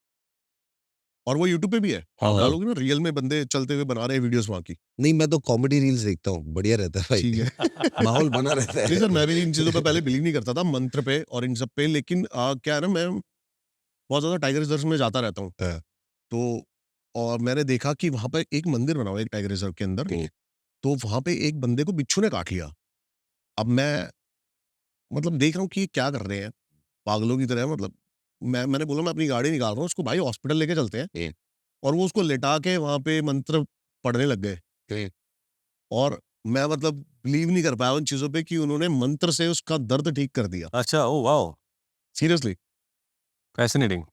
और वो यूट्यूब पे भी है हाँ, आप हाँ। डालोगे ना रियल में बंदे चलते हुए बना रहे हैं वीडियोस वहाँ की नहीं मैं तो कॉमेडी रील्स देखता हूँ बढ़िया रहता है भाई ठीक है माहौल बना रहता नहीं है सर मैं भी इन चीजों पे पहले बिलीव नहीं करता था मंत्र पे और इन सब पे लेकिन क्या है ना मैं बहुत ज्यादा टाइगर रिजर्व में जाता रहता हूँ हाँ. तो और मैंने देखा कि वहां पे एक मंदिर बना हुआ है एक टाइगर रिजर्व के अंदर हम्म. तो वहां पे एक बंदे को बिच्छू ने काट लिया अब मैं मतलब देख रहा हूँ कि ये क्या कर रहे हैं पागलों की तरह मतलब मैंने बोला मैं अपनी गाड़ी निकाल रहा हूँ उसको भाई हॉस्पिटल लेके चलते हैं हम्म. और वो उसको लेटा के वहां पे मंत्र पढ़ने लग गए हम्म. और मैं मतलब बिलीव नहीं कर पाया उन चीजों पे कि उन्होंने मंत्र से उसका दर्द ठीक कर दिया अच्छा ओ वाओ सीरियसली फैसिनेटिंग.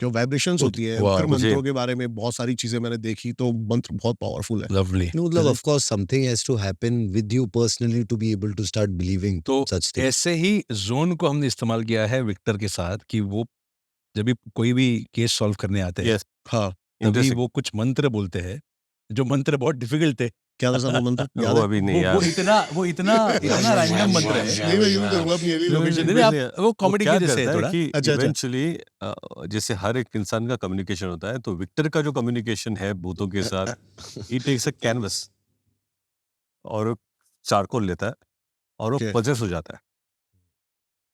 जो वाइब्रेशंस होती है वाह, फिर मुझे- मंत्रों के बारे में बहुत सारी चीजें मैंने देखी तो मंत्र बहुत पावरफुल है लवली मतलब of course something has to happen with you personally to be able to start believing तो such things. ऐसे ही जोन को हमने इस्तेमाल किया है विक्टर के साथ कि वो जब भी कोई भी केस सॉल्व करने आते हैं Yes. हाँ तभी Interesting. वो कुछ मंत्र बोलते हैं जो मंत्र बहुत डिफिकल्ट थे क्या था सर वो मंत्र याद वो है अभी नहीं वो यार. इतना रैंडम मंत्र है नहीं मैं यूज करूंगा अपनी एली लोकेशन नहीं, नहीं, आप वो कॉमेडी क्या की जैसे करता है है थोड़ा कि अच्छा, अच्छा। इवेंचुअली जैसे हर एक इंसान का कम्युनिकेशन होता है तो विक्टर का जो कम्युनिकेशन है भूतों के साथ ही टेक्स अ कैनवस और चारकोल लेता है और वो Okay. पजेस हो जाता है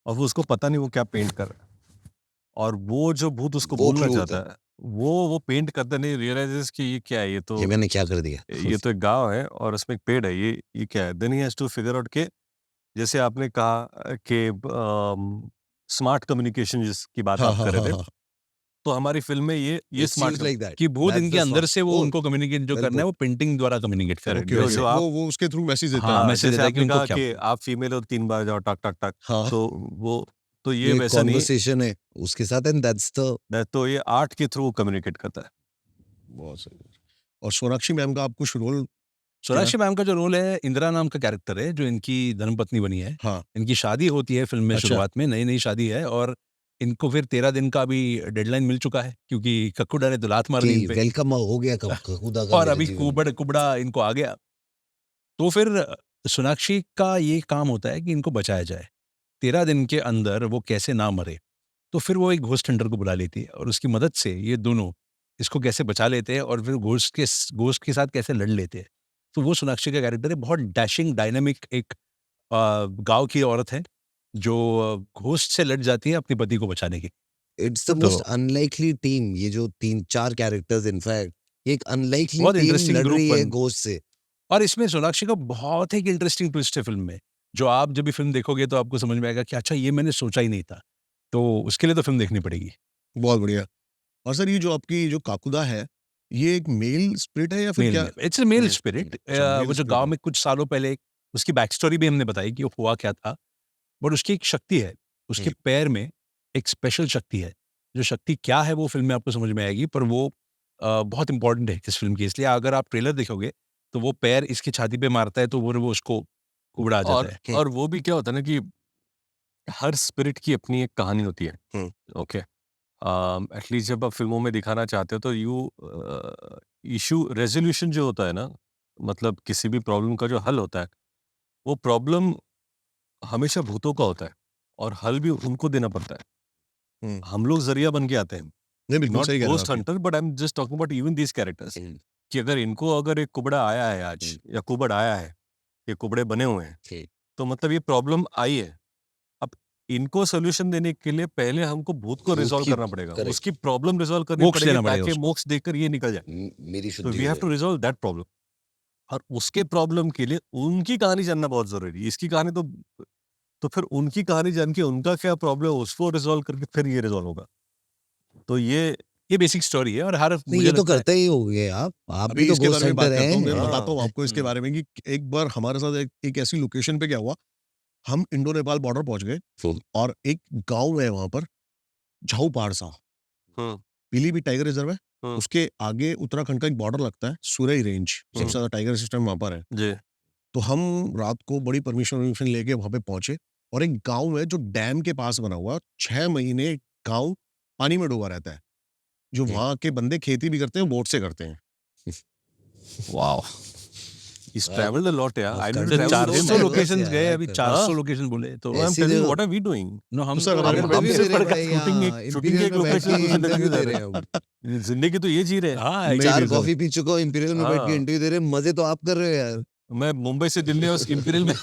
और वो उसको पता नहीं वो क्या पेंट कर रहा है और वो जो भूत उसको वो बोलना clue चाहता है वो पेंट करता नहीं रियलाइजेस कि ये क्या है ये तो ये मैंने क्या कर दिया ये तो एक गांव है और उसमें एक पेड़ है ये क्या है then he has to figure out के जैसे आपने कहा कि स्मार्ट कम्युनिकेशन जिसकी बात हाँ आप हाँ कर रहे हाँ थे हाँ तो हमारी फिल्म में ये It smart seems like that. कि भूत That's इनके the अंदर smart- से वो Oh, उनको कम्युनिकेट जो well करना है वो पेंटिंग द्वारा कम्युनिकेट कर Correct. रहे हैं जो वो आप- वो उसके थ्रू मैसेज देता हाँ, है मैसेज जैसे देता है कि आपने उनको कहा क्या कि आप फीमेल हो 3 बार जाओ टक टक टक हाँ तो वो तो ये ये वैसा नहीं कॉन्वर्सेशन है उसके साथ एंड दैट्स द तो ये आर्ट के थ्रू कम्युनिकेट करता है बहुत सही और सोनाक्षी मैम का आप कुछ रोल सोनाक्षी मैम का जो रोल है इंदिरा नाम का कैरेक्टर है जो इनकी धर्मपत्नी बनी है हाँ इनकी शादी होती है फिल्म में अच्छा। शुरुआत में नई शादी है और इनको फिर 13 दिन का अभी डेडलाइन मिल चुका है क्योंकि कक्कुडा ने तो लात मार दी इन पे वेलकम हो गया कब खुदा का और मेरे अभी जीवन में। कुबड़ा इनको आ गया तो फिर सोनाक्षी का ये काम होता है कि इनको बचाया जाए 13 दिन के अंदर वो कैसे ना मरे तो फिर वो एक घोस्ट हंटर को बुला लेती है और उसकी मदद से ये दोनों इसको कैसे बचा लेते हैं और फिर घोस्ट के साथ कैसे लड़ लेते हैं तो वो सोनाक्षी का कैरेक्टर है बहुत डैशिंग डायनामिक एक गांव की औरत है जो घोस्ट से लड़ जाती है अपने पति को बचाने की इट्स द तो- मोस्ट अनलाइकली टीम ये जो 3-4 कैरेक्टर्स इनफैक्ट ये एक अनलाइकली बहुत टीम interesting लड़ group रही है बन- घोस्ट से और इसमें सोनाक्षी का बहुत एक इंटरेस्टिंग ट्विस्ट है फिल्म में जो आप जब भी फिल्म देखोगे तो आपको समझ में आएगा कि अच्छा ये मैंने सोचा ही नहीं था तो उसके लिए तो फिल्म देखनी पड़ेगी बहुत बढ़िया और सर ये जो आपकी जो काकुदा है ये एक मेल स्पिरिट है या फिर क्या it's a male Male spirit spirit, अच्छा, male वो जो spirit गांव है। में कुछ सालों पहले उसकी बैक स्टोरी भी हमने बताई कि वो हुआ क्या था बट उसकी एक शक्ति है उसके पैर में एक स्पेशल शक्ति है जो शक्ति क्या है वो फिल्म में आपको समझ में आएगी पर वो बहुत इंपॉर्टेंट है इस फिल्म की इसलिए अगर आप ट्रेलर देखोगे तो वो पैर इसकी छाती पे मारता है तो वो उसको कुबड़ा आ जाता है। और वो भी क्या होता है ना कि हर स्पिरिट की अपनी एक कहानी होती है। हम्म। ओके, एटलीस्ट जब आप फिल्मों में दिखाना चाहते हो तो इशू रेजोल्यूशन जो होता है ना, मतलब किसी भी प्रॉब्लम का जो हल होता है, वो प्रॉब्लम हमेशा भूतों का होता है और हल भी उनको देना पड़ता है। हम्म। हम लोग जरिया बन के आते हैं, नहीं बिल्कुल नॉट सही कह रहे हो गोस्ट आप। Hunter, but I am just talking about even these characters, hmm. कि अगर एक कुबड़ा आया है आज या कुबड़ आया है, ये कुबड़े बने हुए हैं, ठीक। तो मतलब ये प्रॉब्लम आई है। अब इनको सोल्यूशन देने के लिए पहले हमको भूत को भूत रिजॉल्व की- करना पड़ेगा, correct. उसकी प्रॉब्लम रिजॉल्व करनी मोक्ष पड़ेगी देना पड़ेगा ताकि उसको। मोक्ष देकर ये निकल जाए। मेरी तो शुद्धि वी हो हैव टू जाए। रिजॉल्व दैट प्रॉब्लम, और उसके प्रॉब्लम के लिए उनकी कहानी जानना बहुत जरूरी है। इसकी कहानी तो फिर उनकी कहानी जान के उनका क्या प्रॉब्लम है उसको रिजॉल्व करके फिर ये रिजॉल्व होगा। तो ये बेसिक स्टोरी है और हर नहीं, मुझे ये तो लगता है करते ही होंगे आप अभी भी तो इसके गोस्ट बारे में बात हंटर करता हूँ, मैं हैं। बताता हूँ आपको इसके बारे में कि एक बार हमारे साथ एक ऐसी लोकेशन पे क्या हुआ, हम इंडो नेपाल बॉर्डर पहुंच गए फुल। और एक गांव है वहां पर, झाऊ पारसा, हम्म, पीलीभीत टाइगर रिजर्व है, हम्म। उसके आगे उत्तराखंड का एक बॉर्डर लगता है, सुरई रेंज, सबसे ज्यादा टाइगर सिस्टम वहां पर है। जी, तो हम रात को बड़ी परमिशन लेके वहां पे पहुंचे और एक गांव है जो डैम के पास बना हुआ है, 6 महीने गांव पानी में डूबा रहता है, जो वहां के बंदे खेती भी करते हैं, बोट से करते हैं। Wow, he's traveled a lot, yeah. I need to तो travel 400 diverse more. लोकेशंस गए, अभी यार। 400 लोकेशन बोले तो So I'm ऐसी telling you, जगह- what are we doing? No हम तो सर, तो हमारे अगर को हम भी सिर्फ दे रहे हैं शूटिंग भाई, एक- हाँ, शूटिंग Imperial एक में बैठ लोकेशन के दूसरी जगह इंटरव्यू जा दे रहे रहे हैं हम। जिंदगी तो ये जी रहे हैं। हाँ नहीं, चार नहीं, सर। कॉफी पी चुका हूँ, इंपीरियल में बैठ के हाँ। इंटरव्यू दे रहे हैं, मजे तो आप कर रहे हो यार। मैं मुंबई से दिल्ली और इंपीरियल में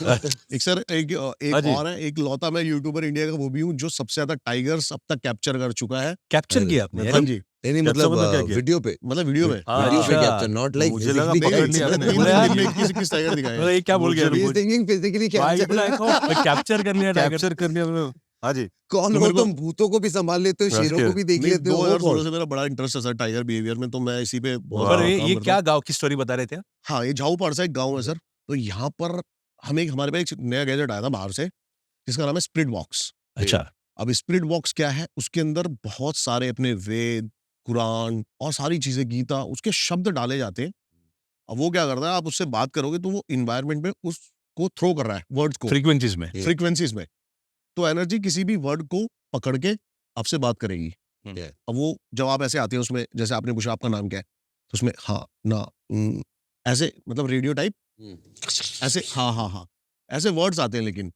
एक सर एक हाँ जी। और है, एक लौता मैं यूट्यूबर इंडिया का वो भी हूँ जो सबसे ज्यादा टाइगर्स अब तक कैप्चर कर चुका है। कैप्चर किया आपने हाँ जी, नहीं कैप्चर मतलब मतलब क्या किया? वीडियो पे, मतलब वीडियो में। हाँ, वीडियो पे अच्छा। कैप्चर, नॉट लाइक मुझे लगा फिजिकली पकड़ लिया कैप्चर। आपने। तीन बोला यार, दिन में 21 टाइगर दिखाए हैं। ये क्या बोल गया? मुझे He is thinking physically capture कर लिया टाइगर। कैप्चर करने में। हाँ जी, कौन तो हो मेरे को- तुम? भूतों को भी संभाल लेते हो, That's शेरों को good. भी देख नहीं, लेते हो, वो 2016 कौन? से मेरा बड़ा इंटरेस्ट है सर टाइगर बिहेवियर में, तो मैं इसी पे बहुत वाह। पर ज्यादा ये काम करता क्या हूँ। गांव की स्टोरी बता रहे थे? हाँ, ये झाऊ पारसा एक गांव है सर। तो यहाँ पर हमारे पास एक नया गैजेट आया था बाहर से, जिसका नाम है स्पिरिट बॉक्स। अच्छा, अब स्पिरिट बॉक्स क्या है, उसके अंदर बहुत सारे अपने वेद, कुरान और सारी चीजें, गीता, उसके शब्द डाले जाते हैं। अब वो क्या करता है, आप उससे बात करोगे तो वो इन्वायरमेंट में उसको थ्रो कर रहा है, वर्ड्स को, फ्रीक्वेंसीज में। फ्रीक्वेंसीज में। तो एनर्जी किसी भी वर्ड को पकड़ के आपसे बात करेगी। Yeah. अब वो जब आप ऐसे आते हैं उसमें, जैसे आपने पूछा आपका नाम क्या है, तो उसमें हाँ ना ऐसे, मतलब रेडियो टाइप ऐसे, हाँ हाँ हाँ ऐसे वर्ड्स आते हैं। लेकिन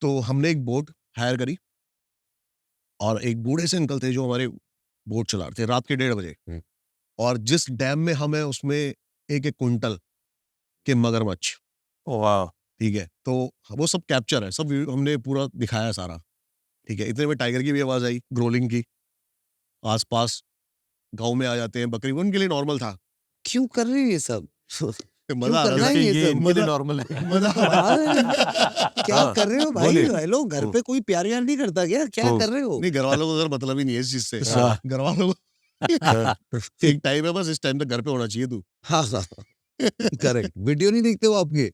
तो हमने एक बोट हायर करी और एक बूढ़े से अंकल थे जो हमारे बोट चला रहे थे रात के 1:30 बजे। हम्म। और जिस डैम में हम है उसमें एक कुंटल के मगरमच्छ, वाह, ठीक है। तो वो सब कैप्चर है, सब हमने पूरा दिखाया है सारा, ठीक है। इतने में टाइगर की भी आवाज आई, ग्रोलिंग की। आसपास गांव में आ जाते हैं बकरी, उनके लिए नॉर्मल था। क्यों कर रहे हो ये सब? मजा आ करना रहा है है, ये ये सब? इनके लिए नॉर्मल है। मजा क्या हाँ, कर रहे हो भाई? बोलिए। हेलो, घर पे कोई प्यार व्यार नहीं करता क्या? क्या हम्म। कर रहे हो? नहीं, घर वालों को अगर मतलब ही नहीं है इस चीज से। हाँ। घर वालों को एक टाइम है, बस इस टाइम तक घर पे होना चाहिए तू। हाँ हाँ, करेक्ट। वीडियो नहीं देखते हो आपके?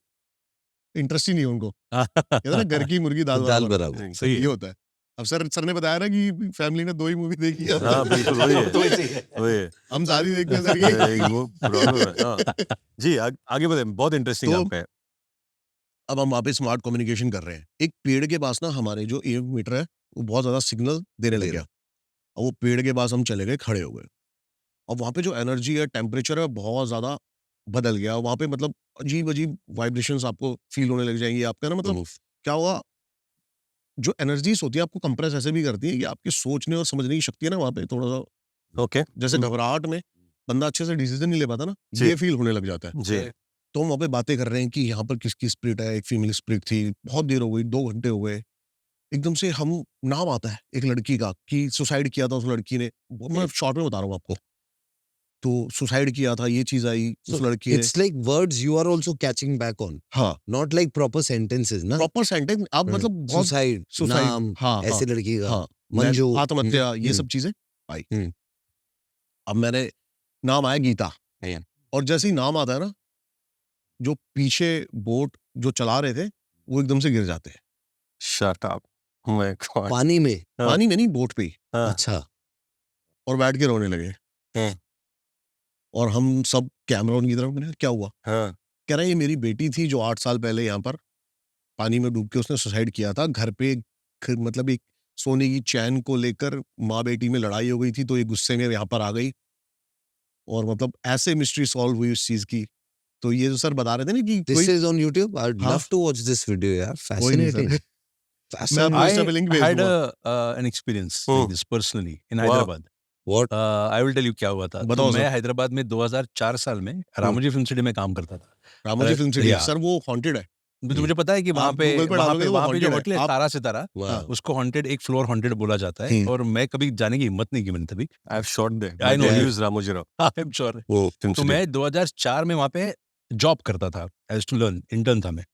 इंटरेस्ट ही नहीं है उनको। कहते हैं ना, घर की मुर्गी दाल दाल बराबर। बराबर। सही ये है। होता है। अब सर ने बताया ना कि फैमिली ने 2 ही मूवी देखी है। हाँ, बिल्कुल वही है, तो ऐसे ही है। वही है। हम सारी देखते हैं सर ये। वो प्रॉब्लम है। हाँ। जी, आगे बढ़े, बहुत इंटरेस्टिंग तो- आपका है। अब हम वहाँ पे स्मार्ट कम्युनिकेशन कर रहे हैं। एक पेड़ के पास ना हमारे जो ईयर मीटर है वो बहुत ज्यादा सिग्नल देने लग गया, और वो पेड़ के पास हम चले गए, खड़े हो गए। और वहाँ पे जो एनर्जी है, टेम्परेचर है, बहुत ज्यादा बदल गया। वहाँ पे मतलब अजीब अजीब वाइब्रेशंस आपको फील होने लग जाएंगी। आपका ना मतलब क्या होगा, जो एनर्जीज होती है आपको कंप्रेस ऐसे भी करती है कि आपकी सोचने और समझने की शक्ति है ना वहाँ पे थोड़ा सा, ओके जैसे घबराहट में बंदा अच्छे से डिसीजन नहीं ले पाता ना, जी। ये फील होने लग जाता है। जी, तो हम वहाँ पे बातें कर रहे हैं कि यहाँ पर किसकी स्पिरिट है। एक फीमेल स्पिरिट थी, बहुत देर हो गई, 2 घंटे हो गए। एकदम से हम नाम आता है एक लड़की का कि सुसाइड किया था उस लड़की ने। मैं शॉर्ट में बता रहा हूँ आपको। तो सुसाइड किया था, ये चीज आई उस लड़की ने। It's like words you are also catching back on, हाँ, not like proper sentences ना? प्रॉपर सेंटेंस आप मतलब बहुत सुसाइड, सुसाइड, नाम, हाँ, ऐसे लड़की का, हाँ, मंजू, आत्महत्या, ये सब चीजें आई। अब मैंने नाम आया गीता, Yeah. और जैसे ही नाम आता है ना, जो पीछे बोट जो चला रहे थे वो एकदम से गिर जाते हैं शट अप। मैं कौन? पानी में। हाँ। पानी में नहीं, बोट पे ही, हाँ, अच्छा, और बैठ के रोने लगे। हाँ। और हम सब कैमरा की तरफ, मैंने कहा, क्या हुआ? हाँ कह रहा है ये मेरी बेटी थी जो 8 साल पहले यहाँ पर पानी में डूब के उसने सुसाइड किया था। घर पे मतलब एक सोने की चैन को लेकर माँ बेटी में लड़ाई हो गई थी, तो ये गुस्से में यहाँ पर आ गई और मतलब ऐसे मिस्ट्री सॉल्व हुई उस चीज की। तो ये जो सर बता रहे थे ना कि This कोई is on YouTube. I'd हाँ। love to watch this video, यार. कोई नहीं Fascinating. सर, मैं आपको I इंस्टा पे लिंक भेज had दूंगा। an experience Oh. like this personally in Wow. Hyderabad. What? I will tell you क्या हुआ था। तो बताओ मैं सर। हैदराबाद में 2004 साल में रामोजी फिल्म सिटी में काम करता था। Ramoji film city Yeah. Sir वो हॉन्टेड है। तो मुझे पता है कि वहाँ आप पे Google पे वहाँ डालोगे पे तो वो वहाँ पे जो haunted है। होटल है आप- तारा सितारा, Wow. उसको हॉन्टेड, एक फ्लोर हॉन्टेड बोला जाता है। और मैं कभी जाने की हिम्मत नहीं की मैंने तभी। I have shot there I know. He is Ramoji Rao I am sure. वो फिल्म तो मैं 2004 में वहाँ पे जॉब करता था, एज टू लर्न, इंटर्न था मैं।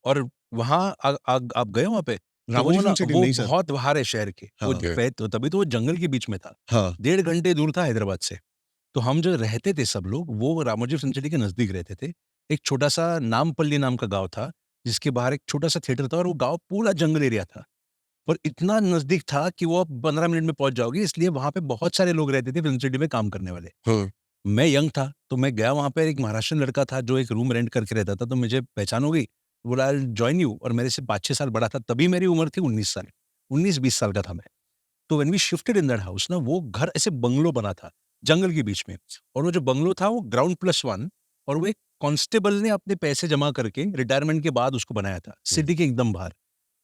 और वहाँ आप गए वहाँ पे? रामोजी वो फिल्म ना, सिटी वो नहीं सर। बहुत बाहर है शहर के। वो हाँ। तो तभी तो वो जंगल के बीच में था। हाँ 1.5 घंटे दूर था हैदराबाद से। तो हम जो रहते थे सब लोग, वो रामोजी फिल्म सिटी के नजदीक रहते थे। एक छोटा सा नामपल्ली नाम का गांव था, जिसके बाहर एक छोटा सा थिएटर था, और वो गांव पूरा जंगल एरिया था। पर इतना नजदीक था कि वो आप 15 मिनट में पहुंच जाओगे, इसलिए वहां पे बहुत सारे लोग रहते थे फिल्म सिटी में काम करने वाले। हाँ। मैं यंग था, तो मैं गया वहां पे। एक महाराष्ट्रियन लड़का था जो एक रूम रेंट करके रहता था, तो मुझे पहचान हो गई। बोला आई जॉइन यू, और मेरे से 5-6 साल बड़ा था। तभी मेरी उम्र थी 19 साल, 19-20 साल का था मैं। तो when we shifted in that house ना, वो घर ऐसे बंगलो बना था जंगल के बीच में। और वो जो बंगलो था वो ग्राउंड +1, और वो एक कांस्टेबल ने अपने पैसे जमा करके रिटायरमेंट के बाद उसको बनाया था, सिटी के एकदम बाहर।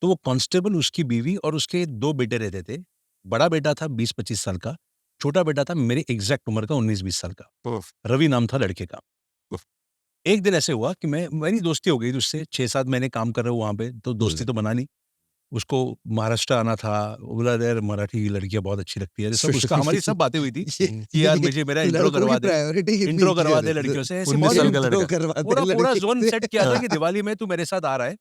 तो वो कांस्टेबल, उसकी बीवी और उसके 2 बेटे रहते थे। बड़ा बेटा था 20-25 साल का, छोटा बेटा था मेरे एग्जैक्ट उम्र का, 19-20 साल का। रवि नाम था लड़के का। एक दिन ऐसे हुआ कि मेरी दोस्ती हो गई उससे। 6-7 महीने काम कर रहा हूँ वहां पे, तो दोस्ती तो बना नहीं। उसको महाराष्ट्र आना था। वो बोला यार मराठी लड़कियां बहुत अच्छी लगती है, सब उसका हमारी सब बातें हुई थी कि यार मुझे मेरा इंट्रो करवा दे, इंट्रो करवा दे लड़कियों से। ऐसे 19 साल का intro लड़का। करवा दे पूरा लड़के जोन से। सेट किया था कि दिवाली में तू मेरे साथ आ रहा है,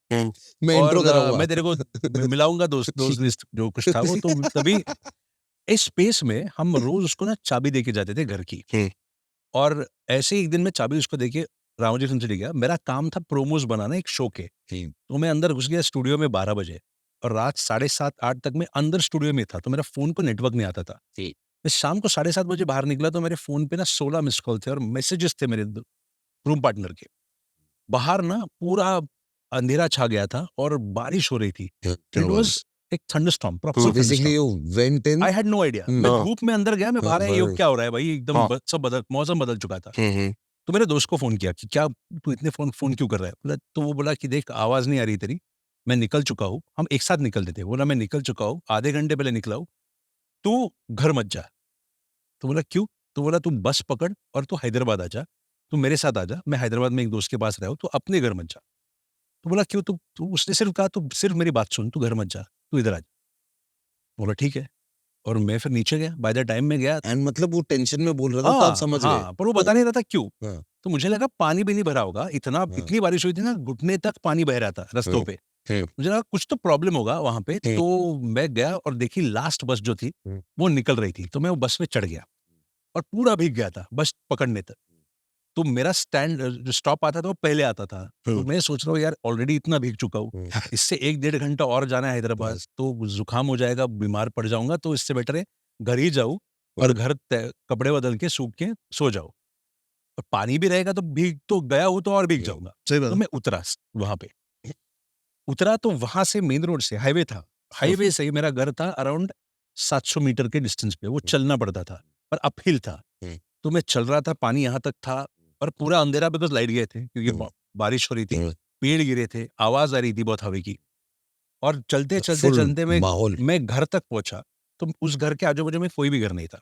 मैं और इंट्रो करूंगा। मैं तेरे को मिलाऊंगा दोस्त लिस्ट जो कुछ था वो। तो तभी इस स्पेस में हम रोज उसको ना चाबी देके जाते थे घर की। और ऐसे ही एक दिन मैं चाबी उसको देके रामोजी फिल्म सिटी गया। मेरा काम था प्रोमोज बनाना एक शो के। तो मैं अंदर घुस गया स्टूडियो में 12 बजे, और रात 7:30-8 तक मैं अंदर स्टूडियो में था। तो मेरा फोन को नेटवर्क नहीं आता था। मैं शाम को 7:30 बजे बाहर निकला, तो मेरे फोन पे ना 16 मिस कॉल थे और मैसेजेस थे मेरे रूम पार्टनर के। बाहर ना पूरा अंधेरा छा गया था और बारिश हो रही थी। इट वाज एक thunderstorm, proper Basically, you went in. आई हैड नो आइडिया। मैं हाँ। धूप में अंदर गया, मैं बाहर आया, ये हाँ। क्या हो रहा है भाई, एकदम हाँ। सब मौसम बदल चुका था। तो मेरे दोस्त को फोन किया कि क्या तू इतने फोन क्यों कर रहा है? बोला, तो वो बोला कि देख आवाज नहीं आ रही तेरी, मैं निकल चुका हूँ। हम एक साथ निकलते थे। बोला मैं निकल चुका हूँ, आधे घंटे पहले निकला हूँ, तू घर मत जा। तो बोला क्यों? तो बोला तू बस पकड़ और तू हैदराबाद आ जा, तू मेरे साथ आ जा, मैं हैदराबाद में एक दोस्त के पास रहा हूँ, तो अपने घर मत जा। तो बोला क्यों? तू उसने सिर्फ कहा तू सिर्फ मेरी बात सुन, तू घर मत जा, तू इधर आ जा। बोला ठीक है, और मैं फिर नीचे गया। बाय द टाइम में गया, And मतलब वो टेंशन में बोल रहा था, तो आप समझ गए। पर वो बता नहीं रहा था क्यों। हाँ। तो मुझे लगा पानी भी नहीं भरा होगा, इतनी बारिश हुई थी ना, घुटने तक पानी बह रहा था रस्तों पे। मुझे लगा कुछ तो प्रॉब्लम होगा वहां पे। तो मैं गया और देखी लास्ट बस जो थी वो निकल रही थी। तो मैं वो बस में चढ़ गया और पूरा भीग गया था बस पकड़ने तक। तो मेरा स्टैंड जो स्टॉप आता था वो पहले आता था। तो मैं सोच रहा हूँ यार ऑलरेडी इतना भीग चुका हूँ, इससे 1-1.5 घंटा और जाना है हैदराबाद, तो जुकाम हो जाएगा, बीमार पड़ जाऊंगा। तो इससे बेटर है घर ही जाऊँ और घर कपड़े बदल के सूख के सो जाओ, और पानी भी रहेगा तो भीग तो गया हूँ तो और भीग जाऊंगा। सही बात तो है। मैं उतरा वहां पे, उतरा तो वहां से मेन रोड से हाईवे था, हाईवे से ही मेरा घर था अराउंड 700 मीटर के डिस्टेंस पे। वो चलना पड़ता था पर अपहिल था। तो मैं चल रहा था, पानी यहाँ तक था और पूरा अंधेरा, बिकॉज लाइट गए थे क्योंकि बारिश हो रही थी, पेड़ गिरे थे, आवाज आ रही थी बहुत हवा की। और चलते चलते चलते माहौल। मैं घर तक पहुंचा। तो उस घर के आजू बाजू में कोई भी घर नहीं था।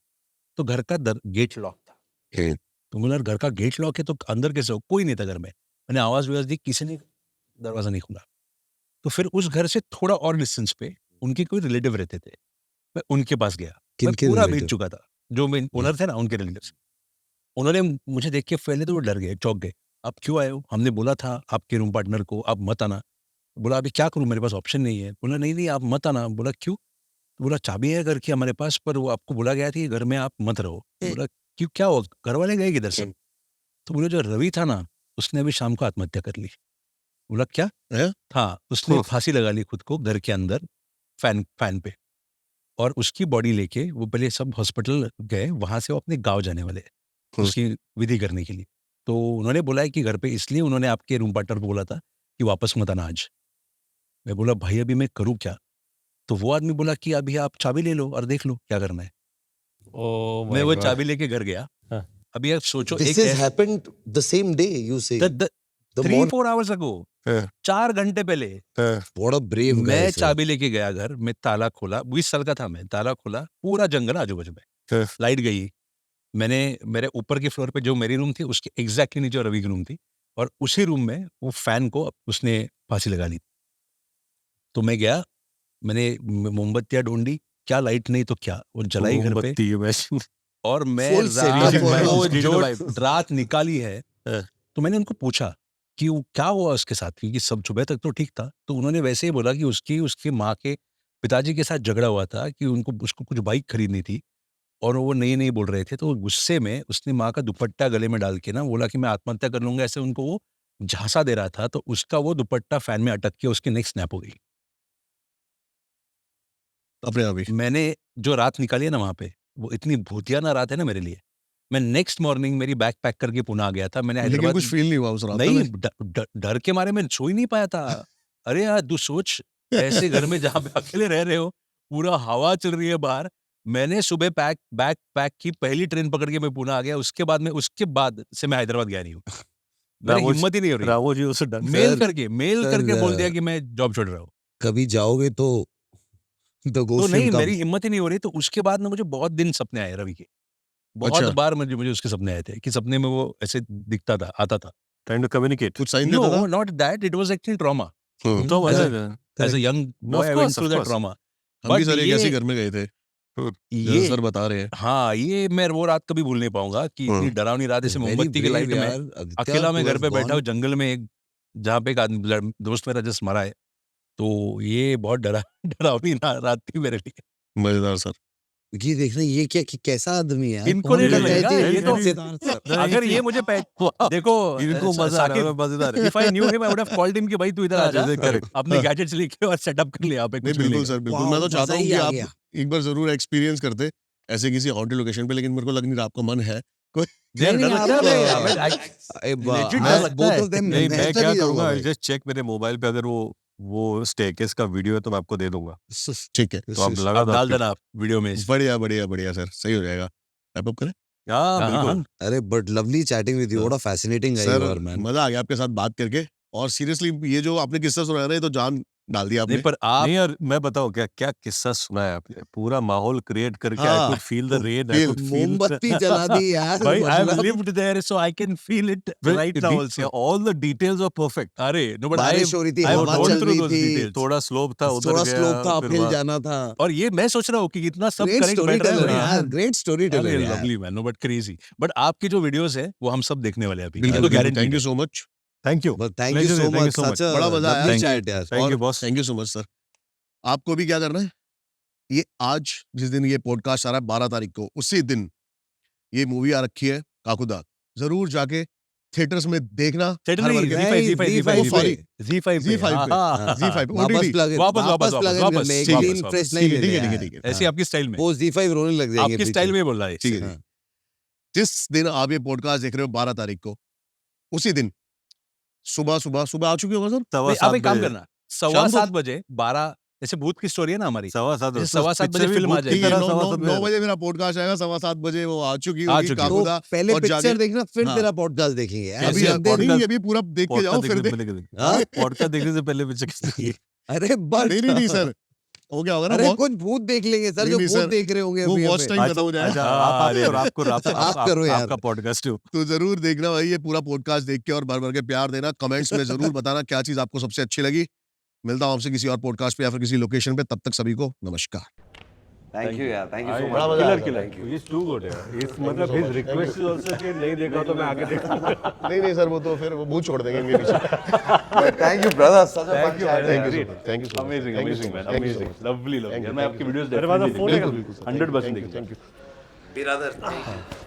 तो घर का गेट लॉक था। तो बोला घर का गेट लॉक है तो अंदर कैसे हो? कोई नहीं था घर में। मैंने आवाज दी, किसी ने दरवाजा नहीं खुला। तो फिर उस घर से थोड़ा और डिस्टेंस पे उनके कोई रिलेटिव रहते थे, मैं उनके पास गया। मैं किनके पूरा relative? भीग चुका था, जो मैं ओनर थे ना उनके रिलेटिव्स। उन्होंने मुझे देख के पहले तो वो डर गए, चौंक गए। आप क्यों आए हो? हमने बोला था आपके रूम पार्टनर को आप मत आना। बोला अभी क्या करूं, मेरे पास ऑप्शन नहीं है। बोला नहीं नहीं आप मत आना। बोला क्यों? तो बोला चाबी है घर की हमारे पास, पर वो आपको बोला गया था कि घर में आप मत रहो। बोला क्यों, क्या हुआ, घर वाले गए किधर से? तो बोले जो रवि था ना उसने अभी शाम को आत्महत्या कर ली। बोला क्या? हाँ, उसने फांसी लगा ली खुद को घर के अंदर फैन पे। और उसकी बॉडी लेके वो पहले सब हॉस्पिटल गए, वहां से वो अपने गांव जाने वाले। उसकी विधि करने के लिए। तो उन्होंने बोला है कि घर पे इसलिए उन्होंने आपके रूम पार्टनर को बोला था कि वापस मत आना आज। मैं बोला भाई अभी मैं करूँ क्या? तो वो आदमी बोला कि अभी आप चाबी ले लो और देख लो क्या करना है। ओह मैं वो चाबी लेके घर गया। हाँ। अभी आप सोचो This एक has happened the same day, you say. The 3-4 hours ago, हाँ। 4 घंटे पहले What a brave guy, मैं sir. चाबी लेके गया घर में, ताला खोला, 20 साल का था मैं, ताला खोला, पूरा जंगल आजू बाजू में, हाँ। लाइट गई। मैंने मेरे ऊपर के फ्लोर पे जो मेरी रूम थी उसके एग्जैक्टली नीचे रवि की रूम थी, और उसी रूम में वो फैन को उसने फांसी लगा ली। तो मैं गया, मैंने मोमबत्तियां ढूंढी, क्या लाइट नहीं तो क्या, वो जलाई घर पे, मोमबत्ती imagine। और मैं Full setup रात for को house. जो रात निकाली है। हाँ। तो मैंने उनको पूछा कि वो क्या हुआ उसके साथ, क्योंकि सब सुबह तक तो ठीक था। तो उन्होंने वैसे ही बोला कि उसकी माँ के पिताजी के साथ झगड़ा हुआ था कि उसको कुछ बाइक खरीदनी थी, और वो नहीं बोल रहे थे। तो गुस्से में उसने माँ का दुपट्टा गले में डाल के ना बोला कि मैं आत्महत्या कर लूंगा, ऐसे उनको वो झांसा दे रहा था। तो उसका वो दुपट्टा फैन में अटक के उसकी नेक स्नैप हो गई। अपने आप ही। मैंने जो रात निकाली है ना वहाँ पे, वो इतनी भूतियाना रात है ना मेरे लिए। मैं नेक्स्ट मॉर्निंग मेरी बैग पैक करके पुणे आ गया था। मैंने लेकिन हैदराबाद कुछ फील नहीं हुआ उस रात नहीं, में? डर के मारे मैं सो ही नहीं पाया था। अरे यार तू सोच, ऐसे घर में जहाँ पे अकेले रह रहे हो, पूरा हवा चल रही है बाहर। मैंने सुबह बैग पैक की, पहली ट्रेन पकड़ के मैं पुणे आ गया। उसके बाद से मैं हैदराबाद गया नहीं हूँ। मेरी हिम्मत ही नहीं हो रही। रावो जी उसे डर मेल सर, करके बोल दिया कि मैं जॉब छोड़ रहा हूँ। कभी जाओगे तो the तो ghost नहीं, will come. मेरी हिम्मत ही नहीं हो रही। तो उसके बाद ना मुझे बहुत दिन सपने आए रवि के, बहुत अच्छा। बार मुझे उसके सपने आए थे कि सपने में वो ऐसे दिखता था, आता था। trying to communicate। कुछ साइन देता No, था? not that. It was actually trauma. हम्म। तो As मतलब As a young No, boy, of I course, went through of that course। trauma. हम भी But सर एक ये- ऐसे घर में गए थे, जैसे ये सर बता रहे हैं। हाँ, ये मैं वो रात कभी भूल नहीं पाऊंगा कि इतनी हाँ। डरावनी रात ऐसे Very मोमबत्ती के brave लाइट में यार, Aditya, अकेला मैं who घर has पे बैठा हूँ gone- जंगल में, एक जहाँ पे एक आदमी दोस्त मेरा जस्ट मरा है। तो ये बहुत डरावनी रात थी मेरे लिए। मजेदार सर। ये देखना ये क्या कि कैसा आदमी है यार, इनको कौन नहीं डर कहता है लगेगा, कि ये तो मजेदार सर। अगर ये मुझे देखो, इनको मजा आ रहा है, मजेदार है। If I knew him, I would have called him कि भाई तू इधर आ जा, Correct। अपने गैजेट्स लेके और सेटअप कर ले यहाँ पे, नहीं कुछ बिल्कुल मिलेगा। सर, बिल्कुल। वाह, मैं तो चाहता मजा हूँ ही कि आ आप गया। एक बार जरूर एक्सपीरियंस करते ऐसे किसी हॉन्टेड लोकेशन पे, लेकिन मेरे को लग नहीं रहा आपका मन है। डर नहीं, लगता है आप- हमें, legit डर लगता both है। of them नहीं, मैं मैं क्या चली करूंगा, जाऊंगा I'll just check मेरे मोबाइल पे, अगर वो स्टेयरकेस का वीडियो है तो मैं आपको दे दूंगा। भाई। ठीक है, तो आप लगा आप दो डाल आपके- देना आप वीडियो में। बढ़िया बढ़िया बढ़िया सर, सही हो जाएगा। रैप अप करें हाँ हाँ, बिल्कुल। हाँ। अरे but lovely chatting with you, what a fascinating guy you are sir. Man. मजा आ गया आपके साथ बात करके, और सीरियसली ये जो आपने किस्सा सुनाया ना, ये तो जान डाल दिया आपने। नहीं पर आप नहीं यार, मैं बताऊं क्या क्या किस्सा सुना है आपने, पूरा माहौल क्रिएट करके। आई हाँ, could feel the rain, I feel- could feel मोमबत्ती जला दी यार, भाई I have मतलब lived there so I can feel it right now also. All the details are perfect. अरे no but बारिश हो रही थी, I've हवा gone चल through रही those थी, details. थोड़ा स्लोप था, उधर थोड़ा गया, स्लोप था, फिर अपहिल वहाँ- जाना था। और ये मैं सोच रहा हूँ कि इतना सब ग्रेट करेक्ट स्टोरी बैठ रहा है टेलर मेरे यार, यहाँ। ग्रेट स्टोरी टेलर अरे यार। Lovely man, no but crazy. But आपकी जो वीडियोस है वो हम सब देखने वाले हैं अभी। बिल्कुल, तो बिल्कुल। guaranteed थैंक यू है। So much. Thank you, But thank you Pleasure, so thank you much, so such a बड़ा मजा आया। lovely Thank you। chat यार। थैंक और you boss. Thank you so much sir. आपको भी क्या करना है, ये आज जिस दिन ये पॉडकास्ट आ रहा है 12 तारीख को, उसी दिन ये मूवी आ रखी है काकुदा। जरूर जाके थिएटर्स में देखना। Theater हर नहीं, वर्ग के- Z5 Oh, sorry, Z5 पे। Z5 पे। हाँ, Z5 वापस OTT। plug वापस plug in वापस, करने, एक ठीक है, clean वापस, fresh ठीक नहीं है, ठीक है, लेना ठीक है, यार। ठीक है। ऐसे आपकी स्टाइल में, वो Z5 रोने लग जाएंगे आपकी पीछे। स्टाइल में बोल रहा है। ठीक है, हाँ। जिस दिन आप ये पॉडकास्ट देख रहे हो 12 तारीख को, उसी दिन सुबह आ चुकी होगा सर। सवा नहीं, आप एक काम बजे- करना, 7:15 शाम को- 12 ऐसे भूत की स्टोरी है ना हमारी, सवा सात जैसे 7:15 बजे फिल्म आ ठीक जाएगी। है, तरह 9 सवा सात बजे। बजे मेरा पॉडकास्ट आएगा, 7:15 बजे वो आ चुकी आ होगी चुकी। तो काकुदा। पहले और पिक्चर जाके- देखना, फिर हाँ। तेरा पॉडकास्ट देखेंगे यार। अभी यार, नहीं, podcast- अभी पूरा देख के जाओ, फिर हाँ? पॉडकास्ट देखने से पहले पिक्चर किसने अरे बट नहीं सर, वो क्या होगा ना, अरे वो- कुछ भूत देख लेंगे सर, नहीं, जो नहीं, भूत सर, देख रहे होंगे वो अभी वॉच हमें। टाइम खत्म हो जाएगा। अच्छा, आप आप करो यार। आपका पॉडकास्ट हो। तो जरूर देखना भाई ये पूरा पॉडकास्ट देख के, और भर भर के प्यार देना। कमेंट्स में जरूर बताना क्या चीज आपको सबसे अच्छी लगी। मिलता हूं आपसे किसी और पॉडकास्ट पे या फिर किसी लोकेशन पे, तब तक सभी को नमस्कार। थैंक यू यार, थैंक यू सो बड़ा मच। मजा आया। He's too good यार। He's मतलब his request is also कि नहीं देखा तो मैं आगे देखूंगा। नहीं सर, वो तो फिर वो मुंह छोड़ देंगे इनके पीछे। Thank you brother, such a fun chat. Thank you, amazing amazing, lovely Thank you, मैं आपकी वीडियोस मेरे पास फोन है। 100% थैंक यू। ब्रदर